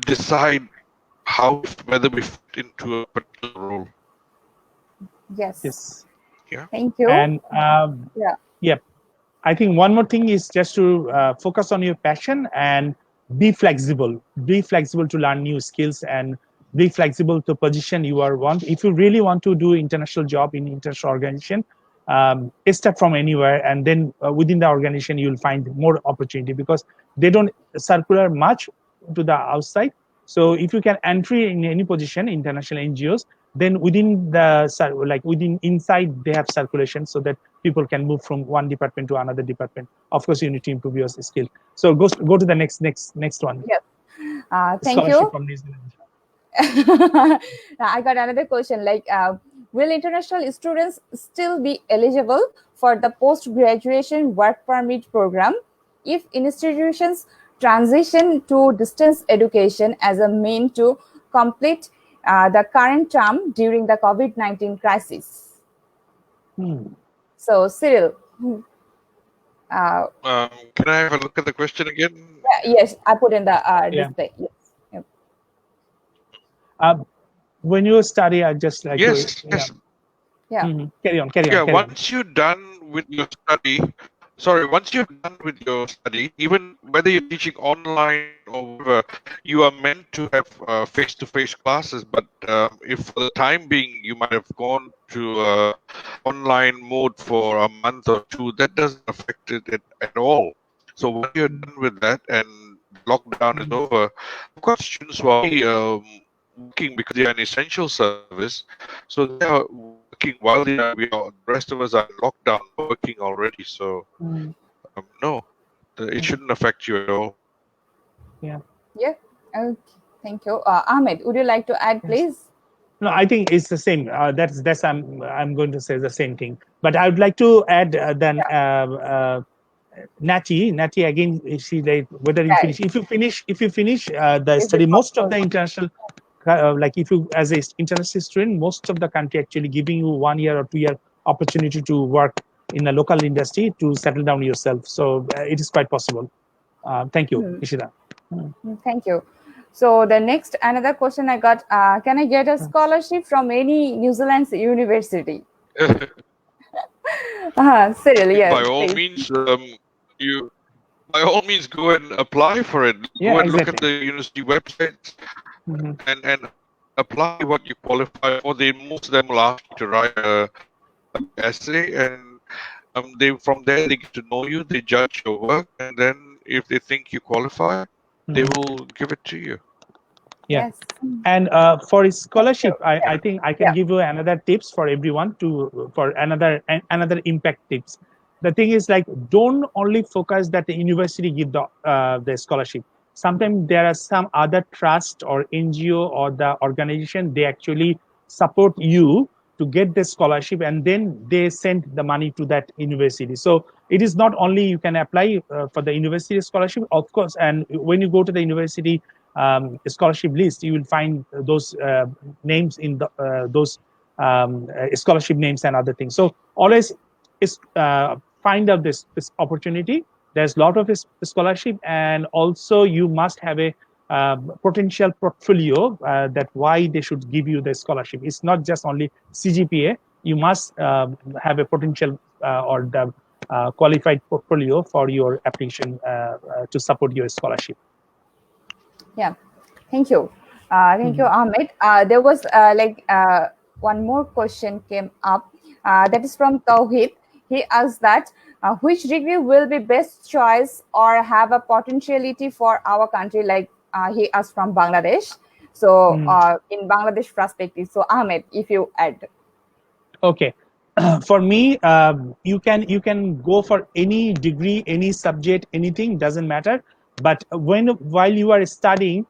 decide whether we fit into a particular role. Yes. Yes. Yeah. Thank you. And Yeah. I think one more thing is just to focus on your passion and be flexible. Be flexible to learn new skills and be flexible to position you are want. If you really want to do international job in international organization, start from anywhere, and then within the organization you'll find more opportunity because they don't circular much to the outside. So if you can entry in any position, international NGOs, then within within inside they have circulation so that people can move from one department to another department. Of course, you need to improve your skill. So go to the next one. Yes. Thank Scholarship you. from New Zealand. I got another question. Will international students still be eligible for the post-graduation work permit program if institutions transition to distance education as a mean to complete the current term during the COVID-19 crisis? So, Cyril. Can I have a look at the question again? Yes, I put in the display. Yes. When you study, I just like yes. Yeah. Carry on. Once you're done with your study, even whether you're teaching online or whatever, you are meant to have face-to-face classes. But if for the time being you might have gone to online mode for a month or two, that doesn't affect it at all. So when you're done with that and lockdown is over, of course, students who are working because they are an essential service, so they are working while the rest of us are in lockdown working already. So no, it shouldn't affect you at all. Yeah. Okay. Thank you. Ahmed, would you like to add, please? No, I think it's the same. That's I'm going to say the same thing. But I would like to add Nati again. She like whether you finish. If you finish the study, most of the international like if you as a international student, most of the country actually giving you 1 year or 2 year opportunity to work in a local industry to settle down yourself. So it is quite possible. Thank you, Ishida. Thank you. So the next another question I got: can I get a scholarship from any New Zealand's university? Cyril, yes. By all means, by all means go and apply for it. Go and look at the university websites and apply what you qualify for. Most of them will ask you to write a essay, and from there they get to know you, they judge your work, and then if they think you qualify, they will give it to you. Yes. And for scholarship, I think I can give you another tips for everyone for another impact tips. The thing is like, don't only focus that the university give the scholarship. Sometimes there are some other trust or NGO or the organization, they actually support you to get the scholarship, and then they send the money to that university. So it is not only you can apply for the university scholarship, of course, and when you go to the university scholarship list, you will find those names in those scholarship names and other things. So always is find out this opportunity. There's a lot of scholarship, and also you must have a potential portfolio that why they should give you the scholarship. It's not just only CGPA. You must have a potential or the qualified portfolio for your application to support your scholarship. Yeah, thank you. Thank you, Ahmed. There was one more question came up. That is from Tawhid. He asked that which degree will be best choice or have a potentiality for our country, like he asked from Bangladesh. So in Bangladesh perspective, so Ahmed, if you add. Okay. For me, you can go for any degree, any subject, anything, doesn't matter. But while you are studying,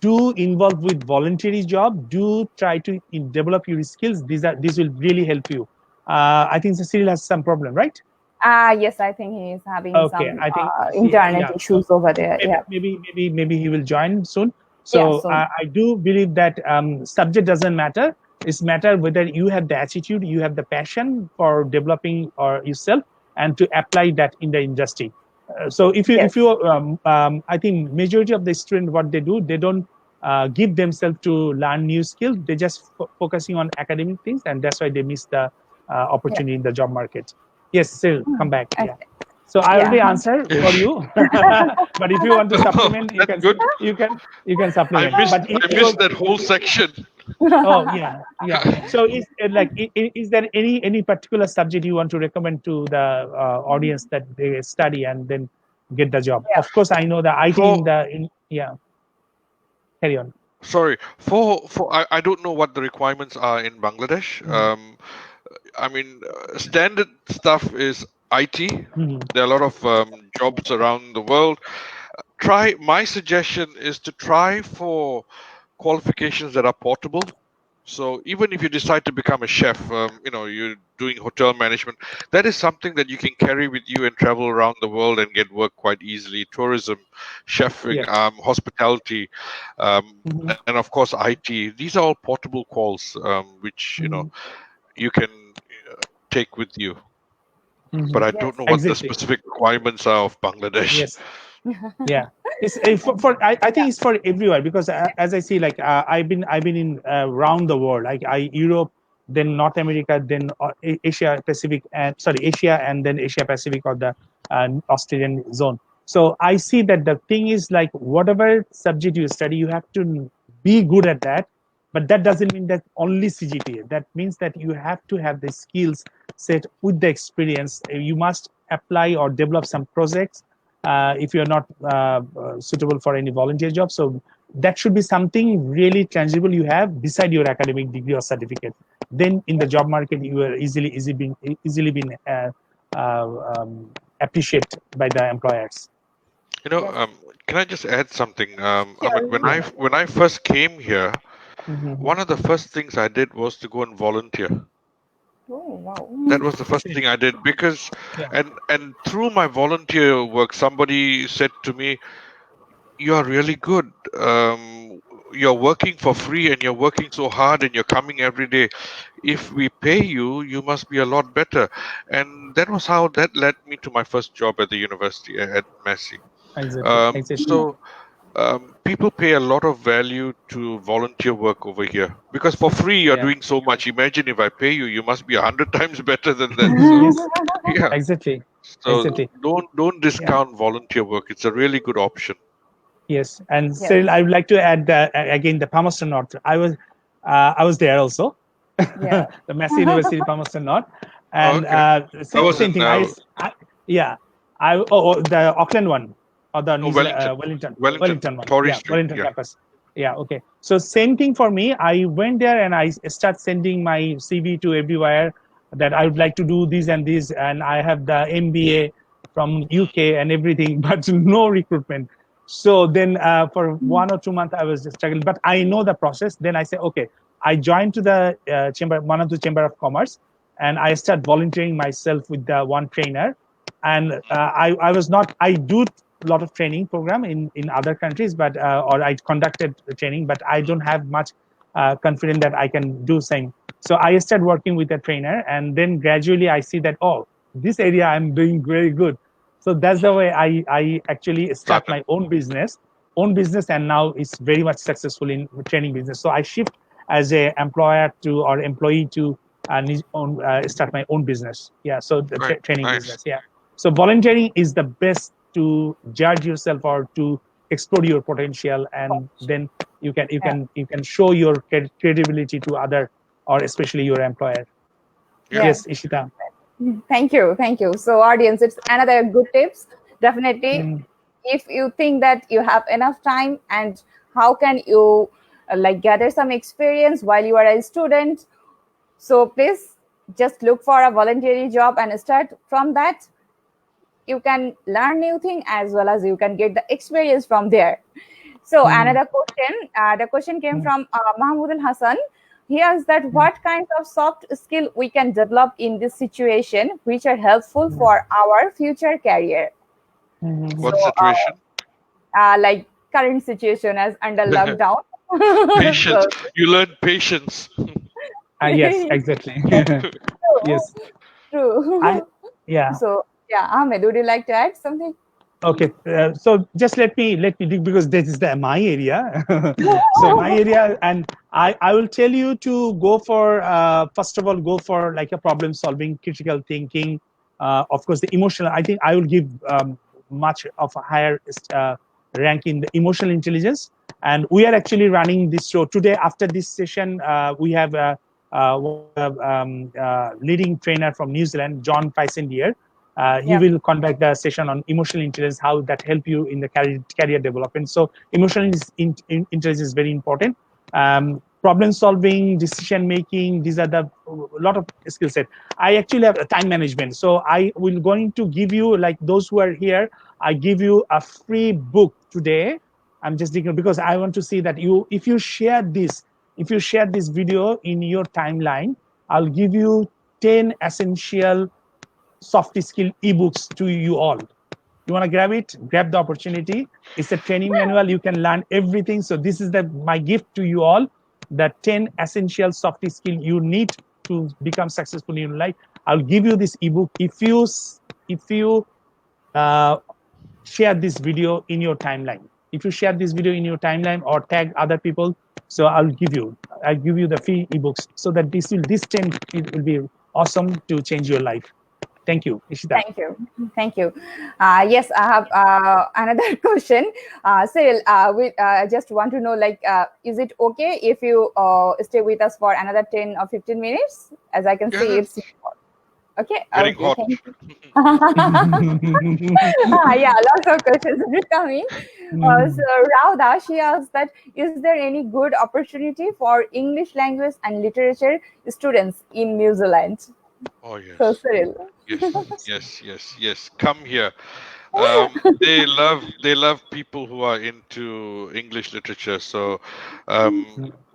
do involve with voluntary job. Do try to develop your skills. These will really help you. I think Cyril has some problem, right? Yes, I think he is having some I think internet issues over there. Maybe he will join soon. So I do believe that subject doesn't matter. It's matter whether you have the attitude, you have the passion for developing yourself and to apply that in the industry. So if you I think majority of the students, what they do, they don't give themselves to learn new skills. They just focusing on academic things, and that's why they miss the opportunity in the job market. Yes, Cyril, come back. Okay. Yeah. So I already answered for you, but if you want to supplement, you can supplement. I missed that whole section. Oh yeah. So is there any particular subject you want to recommend to the audience that they study and then get the job? Of course, I know the IT Carry on. Sorry, I don't know what the requirements are in Bangladesh. I mean, standard stuff is IT. There are a lot of jobs around the world. My suggestion is to try for qualifications that are portable. So even if you decide to become a chef, you're doing hotel management, that is something that you can carry with you and travel around the world and get work quite easily. Tourism, chefing, hospitality, and of course IT. These are all portable quals, which you can take with you. But I don't know what the specific requirements are of Bangladesh. Yes. Yeah, it's I think it's for everywhere, because as I see, like I've been in around the world, like Europe, then North America, then Asia Pacific, and Asia, and then Asia Pacific, or the Australian zone. So I see that the thing is, like, whatever subject you study, you have to be good at that. But that doesn't mean that only CGPA. That means that you have to have the skills set with the experience. You must apply or develop some projects if you're not suitable for any volunteer job. So that should be something really tangible you have beside your academic degree or certificate. Then in the job market, you are easily been appreciated by the employers. Can I just add something? When I first came here, one of the first things I did was to go and volunteer. Oh, wow. That was the first thing I did, because and through my volunteer work, somebody said to me, "You are really good. You're working for free and you're working so hard and you're coming every day. If we pay you, you must be a lot better." And that was how that led me to my first job at the university at Massey. Exactly. So people pay a lot of value to volunteer work over here, because for free you're doing so much. Imagine if I pay you, you must be 100 times better than that. So, Exactly. So don't discount volunteer work. It's a really good option. Yes, and Cyril, I would like to add again the Palmerston North. I was there also, the Massey University Palmerston North, and same thing. The Auckland one, or the Wellington one, Wellington campus. Yeah, okay. So same thing for me. I went there and I start sending my CV to everywhere that I would like to do this and this, and I have the MBA from UK and everything, but no recruitment. So then for 1 or 2 months, I was just struggling, but I know the process. Then I say, okay, I joined to the one of the Chamber of Commerce, and I started volunteering myself with the one trainer. And I do a lot of training program in other countries, but or I conducted the training, but I don't have much confidence that I can do same. So I started working with a trainer, and then gradually I see that, oh, this area I'm doing very good. So that's the way I actually start my own business, and now it's very much successful in training business. So I shift as a employer to or employee to start my own business. Yeah, so the training business. Yeah, so volunteering is the best to judge yourself or to explore your potential, and then you can show your credibility to other or especially your employer. Yes, Ishita. Thank you. So audience, it's another good tips. Definitely, if you think that you have enough time, and how can you like gather some experience while you are a student, so please just look for a voluntary job and start from that. You can learn new thing as well as you can get the experience from there. So another question, the question came from Mahmoud Al Hassan. He asked that what kinds of soft skill we can develop in this situation which are helpful for our future career. What So, situation? like current situation as under lockdown. Patience. You learn patience. Yes, exactly. Yes. True. Yeah. So yeah, Ahmed, would you like to add something? Okay, so just let me dig, because this is my area. So my area, and I will tell you to go for first of all, go for like a problem solving, critical thinking. Of course, the emotional. I think I will give much of a higher rank in the emotional intelligence. And we are actually running this show today. After this session, we have one of the leading trainer from New Zealand, John Tyson here. He will conduct a session on emotional intelligence, how that help you in the career development. So emotional intelligence is very important. Problem solving, decision making, these are the lot of skill set. I actually have a time management. So I will going to give you, like those who are here, I give you a free book today. I'm just thinking, because I want to see that if you share this video in your timeline, I'll give you 10 essential soft skill ebooks to you all. You want to grab it? Grab the opportunity. It's a training manual. You can learn everything. So this is my gift to you all. The 10 essential soft skill you need to become successful in your life. I'll give you this ebook if you share this video in your timeline. If you share this video in your timeline or tag other people, so I'll give you the free ebooks, so that this 10 it will be awesome to change your life. Thank you, Ishita. Thank you. Yes, I have another question. Cyril, we just want to know, like, is it okay if you stay with us for another 10 or 15 minutes? As I can see, it's okay. Getting hot. Thank you. Yeah, lots of questions are coming. So Rauda, she asked that, is there any good opportunity for English language and literature students in New Zealand? Oh yes. So Cyril. Yes. Come here. They love people who are into English literature. So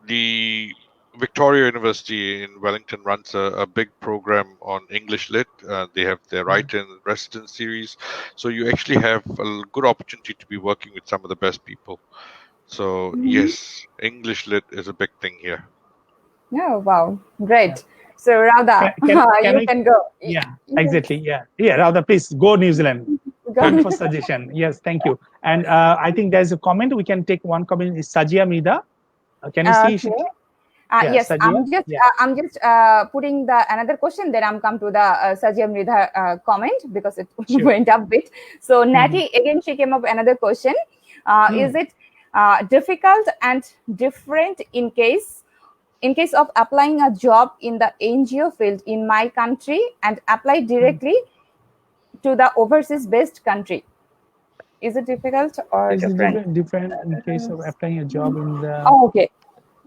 the Victoria University in Wellington runs a big program on English Lit. They have their Write in Residence series. So you actually have a good opportunity to be working with some of the best people. So yes, English Lit is a big thing here. Oh, wow. Great. So Rauda, you can go. Yeah, exactly. Yeah, Rauda, please go New Zealand. Thank you for suggestion. Yes, thank you. And I think there's a comment. We can take one comment. Is Sajia Mida? Can you see? Yes, Sajia? I'm just putting the another question. Then I'm come to the Sajia Mridha comment, because it went up bit. So Natty again, she came up another question. Is it difficult and different in case of applying a job in the NGO field in my country and apply directly to the overseas based country? Is it difficult or different? Different in case of applying a job in the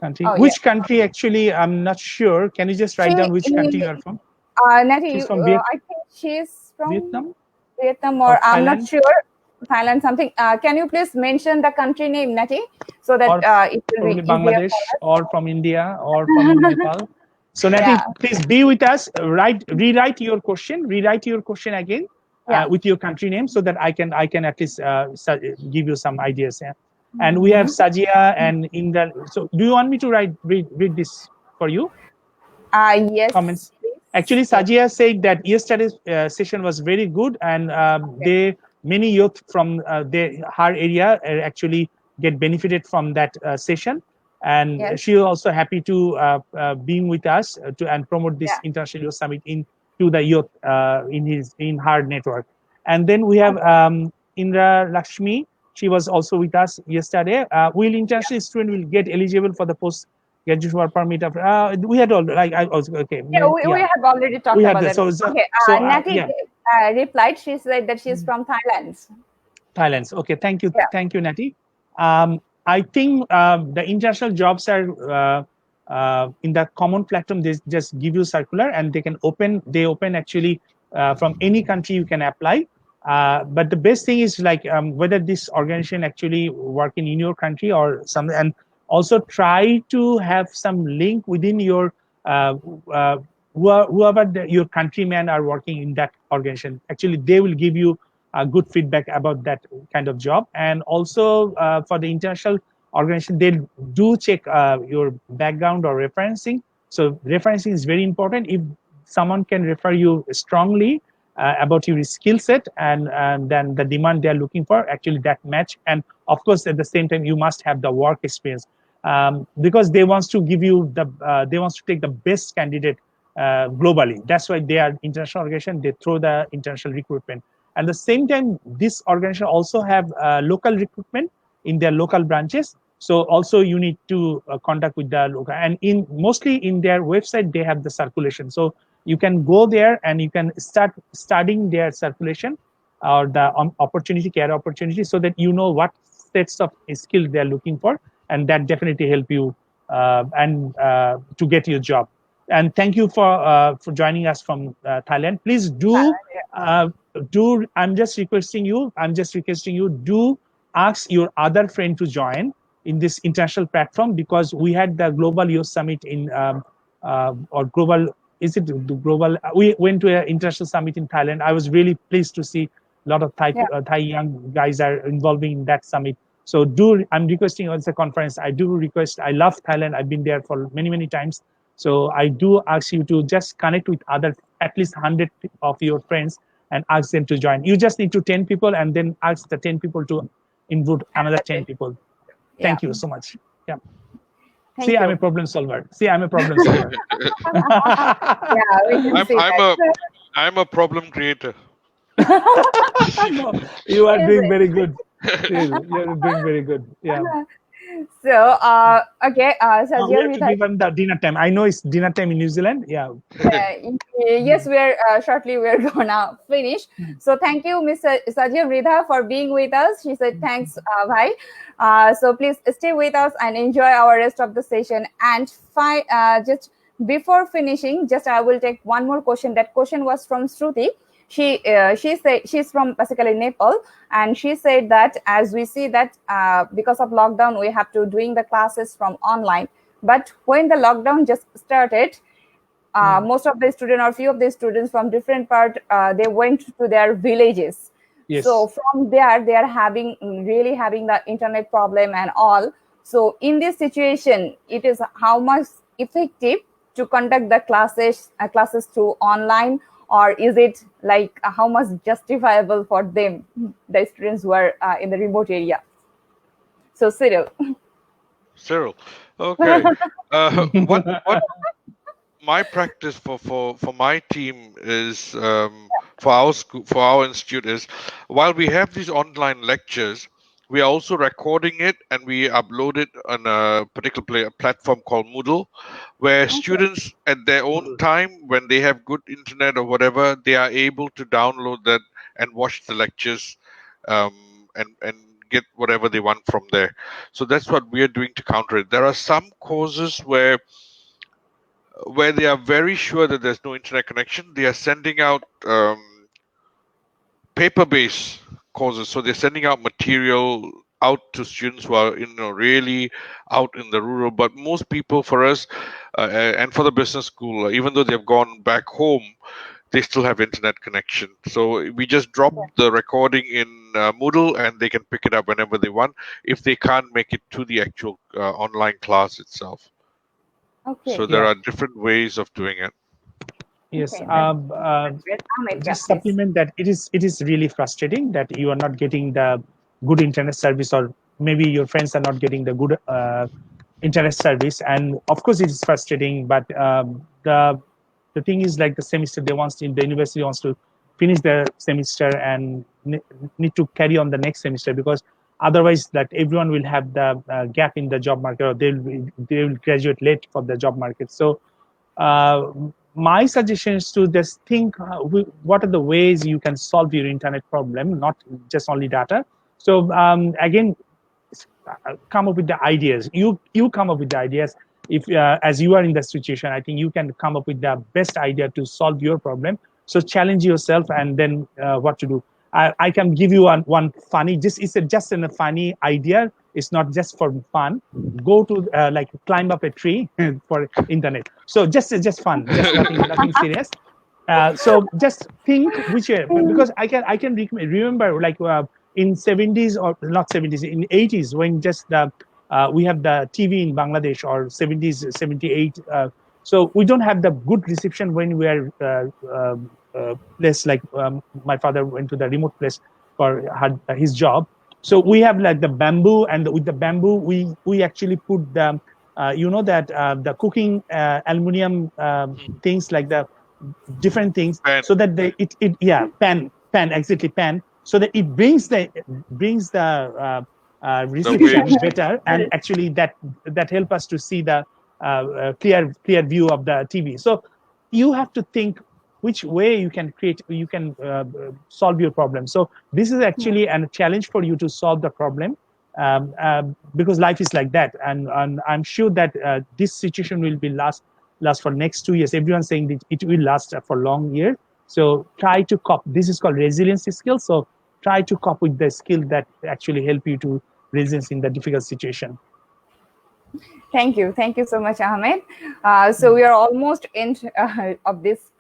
country. Which country actually? I'm not sure. Can you just write down which country you are from? Natty, She's from I think she's from Vietnam, or I'm not sure. Thailand something. Can you please mention the country name, Nati, so that it will probably be easier Bangladesh for or from India or from Nepal. So us? Nati, Yeah, please be with us. Rewrite your question again yeah. with your country name, so that I can at least give you some ideas. Yeah. And we have Sajia and Indra. So do you want me to read this for you? Comments. Yes, Actually, please. Yes. Sajia said that yesterday's session was very good, and Okay. many youth from her area actually get benefited from that session, and Yes. she is also happy to being with us and promote this Yeah. international youth summit to the youth in her network. And then we have Indra Lakshmi. She was also with us yesterday. Will international student will get eligible for the post graduate work permit after we had all like I was okay Yeah, we yeah have already we talked had about this that. so Okay. Nati yeah replied. She said that she's from Thailand. Thailand. Okay, Yeah. thank you, Nati. I think the international jobs are in the common platform. They just give you circular, and they open actually from any country you can apply. But the best thing is like whether this organization actually working in your country or something, and also try to have some link within your uh, uh, whoever your countrymen are working in that organization. Actually, they will give you good feedback about that kind of job. And also for the international organization, they do check your background or referencing. So referencing is very important. If someone can refer you strongly about your skill set, and then the demand they're looking for, actually that match. And of course, at the same time, you must have the work experience, because they wants to give you they wants to take the best candidate globally. That's why they are international organization. They throw the international recruitment. At the same time, this organization also have local recruitment in their local branches. So also you need to contact with the local, and in mostly in their website they have the circulation. So you can go there and you can start studying their circulation or the career opportunity, so that you know what sets of skills they are looking for, and that definitely help you and to get your job. And thank you for joining us from Thailand. Please uh, I'm just requesting you, do ask your other friend to join in this international platform, because we had the global youth summit in or global is it the global we went to an international summit in Thailand. I was really pleased to see a lot of Yeah. Thai young guys are involving in that summit. So I'm requesting on the conference. I do request. I love Thailand. I've been there for many times. So I do ask you to just connect with other, at least 100 of your friends, and ask them to join. You just need to 10 people, and then ask the 10 people to invite another 10 people. Yeah. Thank you so much. Yeah. See, Thank I'm you. a problem solver. Yeah, we can see that. I'm a problem creator. No, you are Is doing it? very good. Cyril, you're doing very good. Yeah. So, okay, We Sajia, have to give them the dinner time. I know it's dinner time in New Zealand. Yeah. yes, we're shortly we're gonna finish. So thank you, Mr. Sajia Ridha, for being with us. She said thanks, bhai. So please stay with us and enjoy our rest of the session. And just before finishing, just I will take one more question. That question was from Shruti. She said she's from basically Nepal, and she said that as we see that because of lockdown we have to doing the classes from online. But when the lockdown just started, most of the students or few of the students from different part they went to their villages. Yes. So from there they are really having the internet problem and all. So in this situation, it is how much effective to conduct the classes through online, or is it like how much justifiable for them, the students who are in the remote area? So Cyril. Cyril. Okay. What my practice for my team is for our school, for our institute, is while we have these online lectures, we are also recording it and we upload it on a particular platform called Moodle, where students at their own time, when they have good internet or whatever, they are able to download that and watch the lectures and get whatever they want from there. So that's what we are doing to counter it. There are some courses where they are very sure that there's no internet connection. They are sending out paper-based courses. So they're sending out material out to students who are really out in the rural. But most people, for us, and for the business school, even though they've gone back home, they still have internet connection. So we just drop the recording in Moodle, and they can pick it up whenever they want if they can't make it to the actual online class itself. Okay. So there are different ways of doing it. Yes. Okay, that's great. Ahmed, Just please. supplement that it is really frustrating that you are not getting the good internet service, or maybe your friends are not getting the good internet service, and of course it is frustrating. But the thing is, like, the semester the university wants to finish their semester and need to carry on the next semester, because otherwise that everyone will have the gap in the job market, or they will graduate late for the job market. So my suggestion is to just think what are the ways you can solve your internet problem, not just only data. So again, come up with the ideas. You come up with the ideas. If as you are in the situation, I think you can come up with the best idea to solve your problem. So challenge yourself, and then what to do. I can give you one funny. It's just a funny idea. It's not just for fun. Go to like climb up a tree for internet. So just fun, just nothing serious. So just think which way, because I can remember, like in 70s, or not 70s, in 80s, when just we have the TV in Bangladesh, or 70s 78. So we don't have the good reception when we are place, like my father went to the remote place for his job. So we have like the bamboo, and with the bamboo we actually put the that the cooking aluminum things, like the different things, Pan. so that pan exactly, pan, so that it brings the reception waves. better, and actually that help us to see the clear view of the TV. So you have to think which way you can solve your problem. So this is actually a challenge for you to solve the problem, because life is like that, and I'm sure that this situation will be last for next 2 years. Everyone's saying that it will last for long year. So try to cope. This is called resiliency skill. So try to cope with the skill that actually help you to resilience in the difficult situation. Thank you so much, Ahmed. So we are almost end of this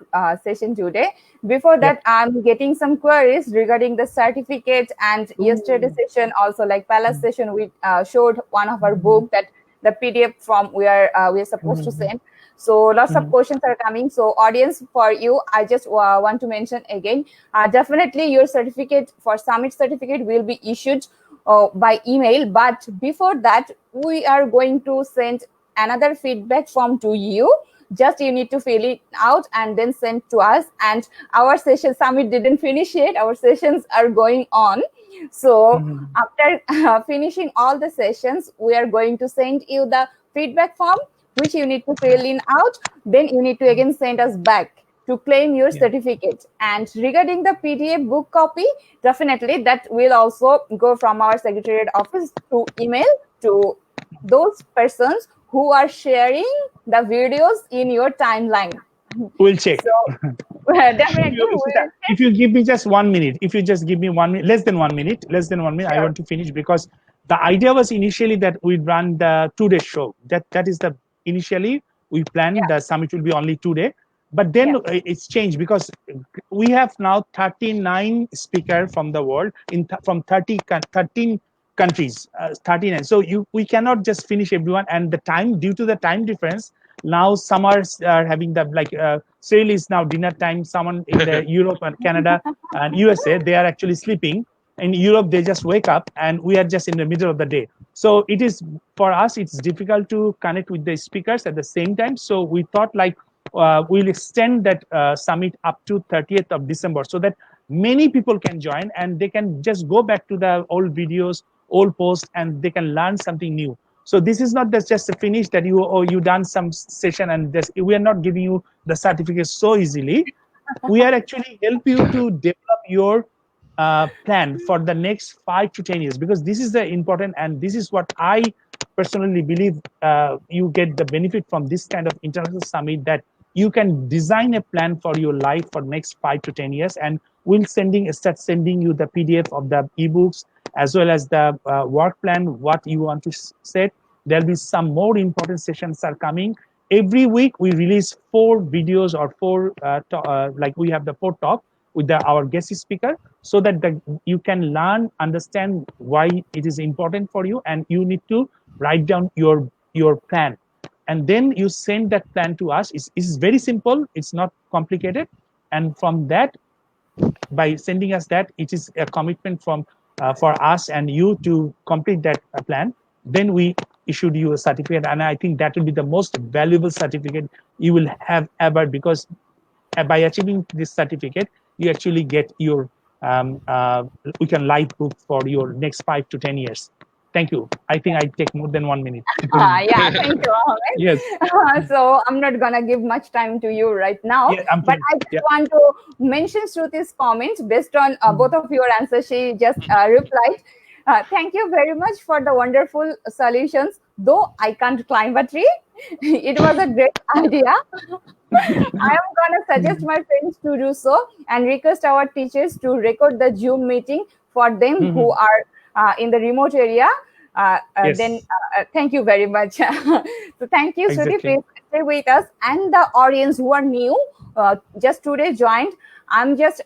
session today. Before that, I'm getting some queries regarding the certificate, and yesterday session also, like Palace session, we showed one of our book, that the PDF form we are supposed to send. So lots of questions are coming. So audience, for you, I just want to mention again, definitely your certificate for summit certificate will be issued by email. But before that, we are going to send another feedback form to you. Just you need to fill it out and then send to us. And our session summit didn't finish yet. Our sessions are going on. So after finishing all the sessions, we are going to send you the feedback form, which you need to fill in out. Then you need to again send us back to claim your certificate. And regarding the PDF book copy, definitely that will also go from our secretariat office to email to those persons who are sharing the videos in your timeline. We'll check. So definitely, if you give me just 1 minute, if you just give me 1 minute, less than 1 minute, sure. I want to finish, because the idea was initially that we'd run the 2-day show. That is the initially we planned the summit will be only 2 day, but then it's changed, because we have now 39 speakers from the world from 13 countries, 39. So we cannot just finish everyone, and the time, due to the time difference, now some are having the, like Cyril is now dinner time. Someone in the Europe and Canada and USA, they are actually sleeping. In Europe, they just wake up, and we are just in the middle of the day. So it is, for us, it's difficult to connect with the speakers at the same time. So we thought, like, we'll extend that summit up to 30th of December, so that many people can join, and they can just go back to the old videos, old posts, and they can learn something new. So this is not just a finish that you done some session, and we are not giving you the certificate so easily. We are actually help you to develop your plan for the next 5 to 10 years, because this is the important, and this is what I personally believe you get the benefit from this kind of international summit, that you can design a plan for your life for next 5 to 10 years, and we'll start sending you the PDF of the ebooks as well as the work plan, what you want to set. There'll be some more important sessions are coming. Every week we release 4 videos or 4, like we have the 4 talk with our guest speaker, so that you can learn, understand why it is important for you, and you need to write down your plan. And then you send that plan to us. It's very simple. It's not complicated. And from that, by sending us that, it is a commitment from for us and you to complete that plan. Then we issued you a certificate, and I think that will be the most valuable certificate you will have ever, because by achieving this certificate, you actually get your we can live book for your next 5 to 10 years. Thank you. I think I take more than 1 minute. Yeah, thank you, Ahmed. Yes. So I'm not gonna give much time to you right now, Yeah, but I just want to mention Shruti's comments based on both of your answers. She just replied. Thank you very much for the wonderful solutions. Though I can't climb a tree, it was a great idea. I am gonna suggest my friends to do so and request our teachers to record the Zoom meeting for them who are in the remote area. Yes. Then thank you very much. So thank you, Shruti. Exactly. Please stay with us, and the audience who are new, just today joined. I'm just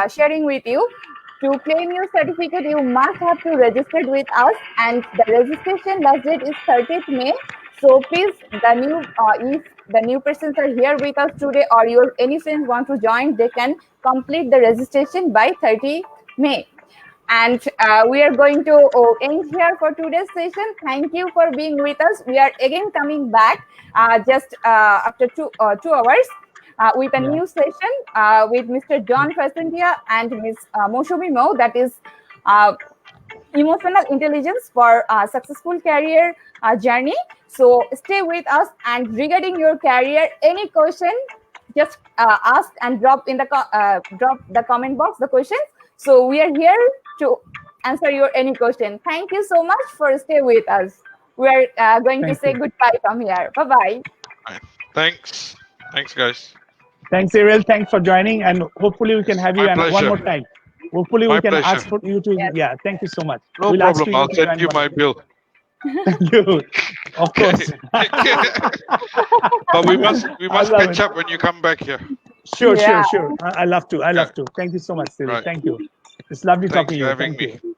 sharing with you. To claim your certificate, you must have to register with us, and the registration last date is 30th May. So please, if the new persons are here with us today, or your any friends want to join, they can complete the registration by 30 May. And we are going to end here for today's session. Thank you for being with us. We are again coming back just after 2 hours. With a new session with Mr. John Fasentia and Ms. Moshumi Mo, that is emotional intelligence for successful career journey. So stay with us, and regarding your career, any question, just ask and drop in the drop the comment box the questions. So we are here to answer your any question. Thank you so much for stay with us. We are going to say goodbye from here. Bye bye. Thanks, guys. Thanks, Cyril. Thanks for joining, and hopefully we can have you one more time. Hopefully we can ask for you to. Yeah, thank you so much. No problem. I'll send you my bill. Thank you. Of course. But we must catch up when you come back here. Sure. I love to. Thank you so much, Cyril. Thank you. It's lovely talking to you. Thanks for having me.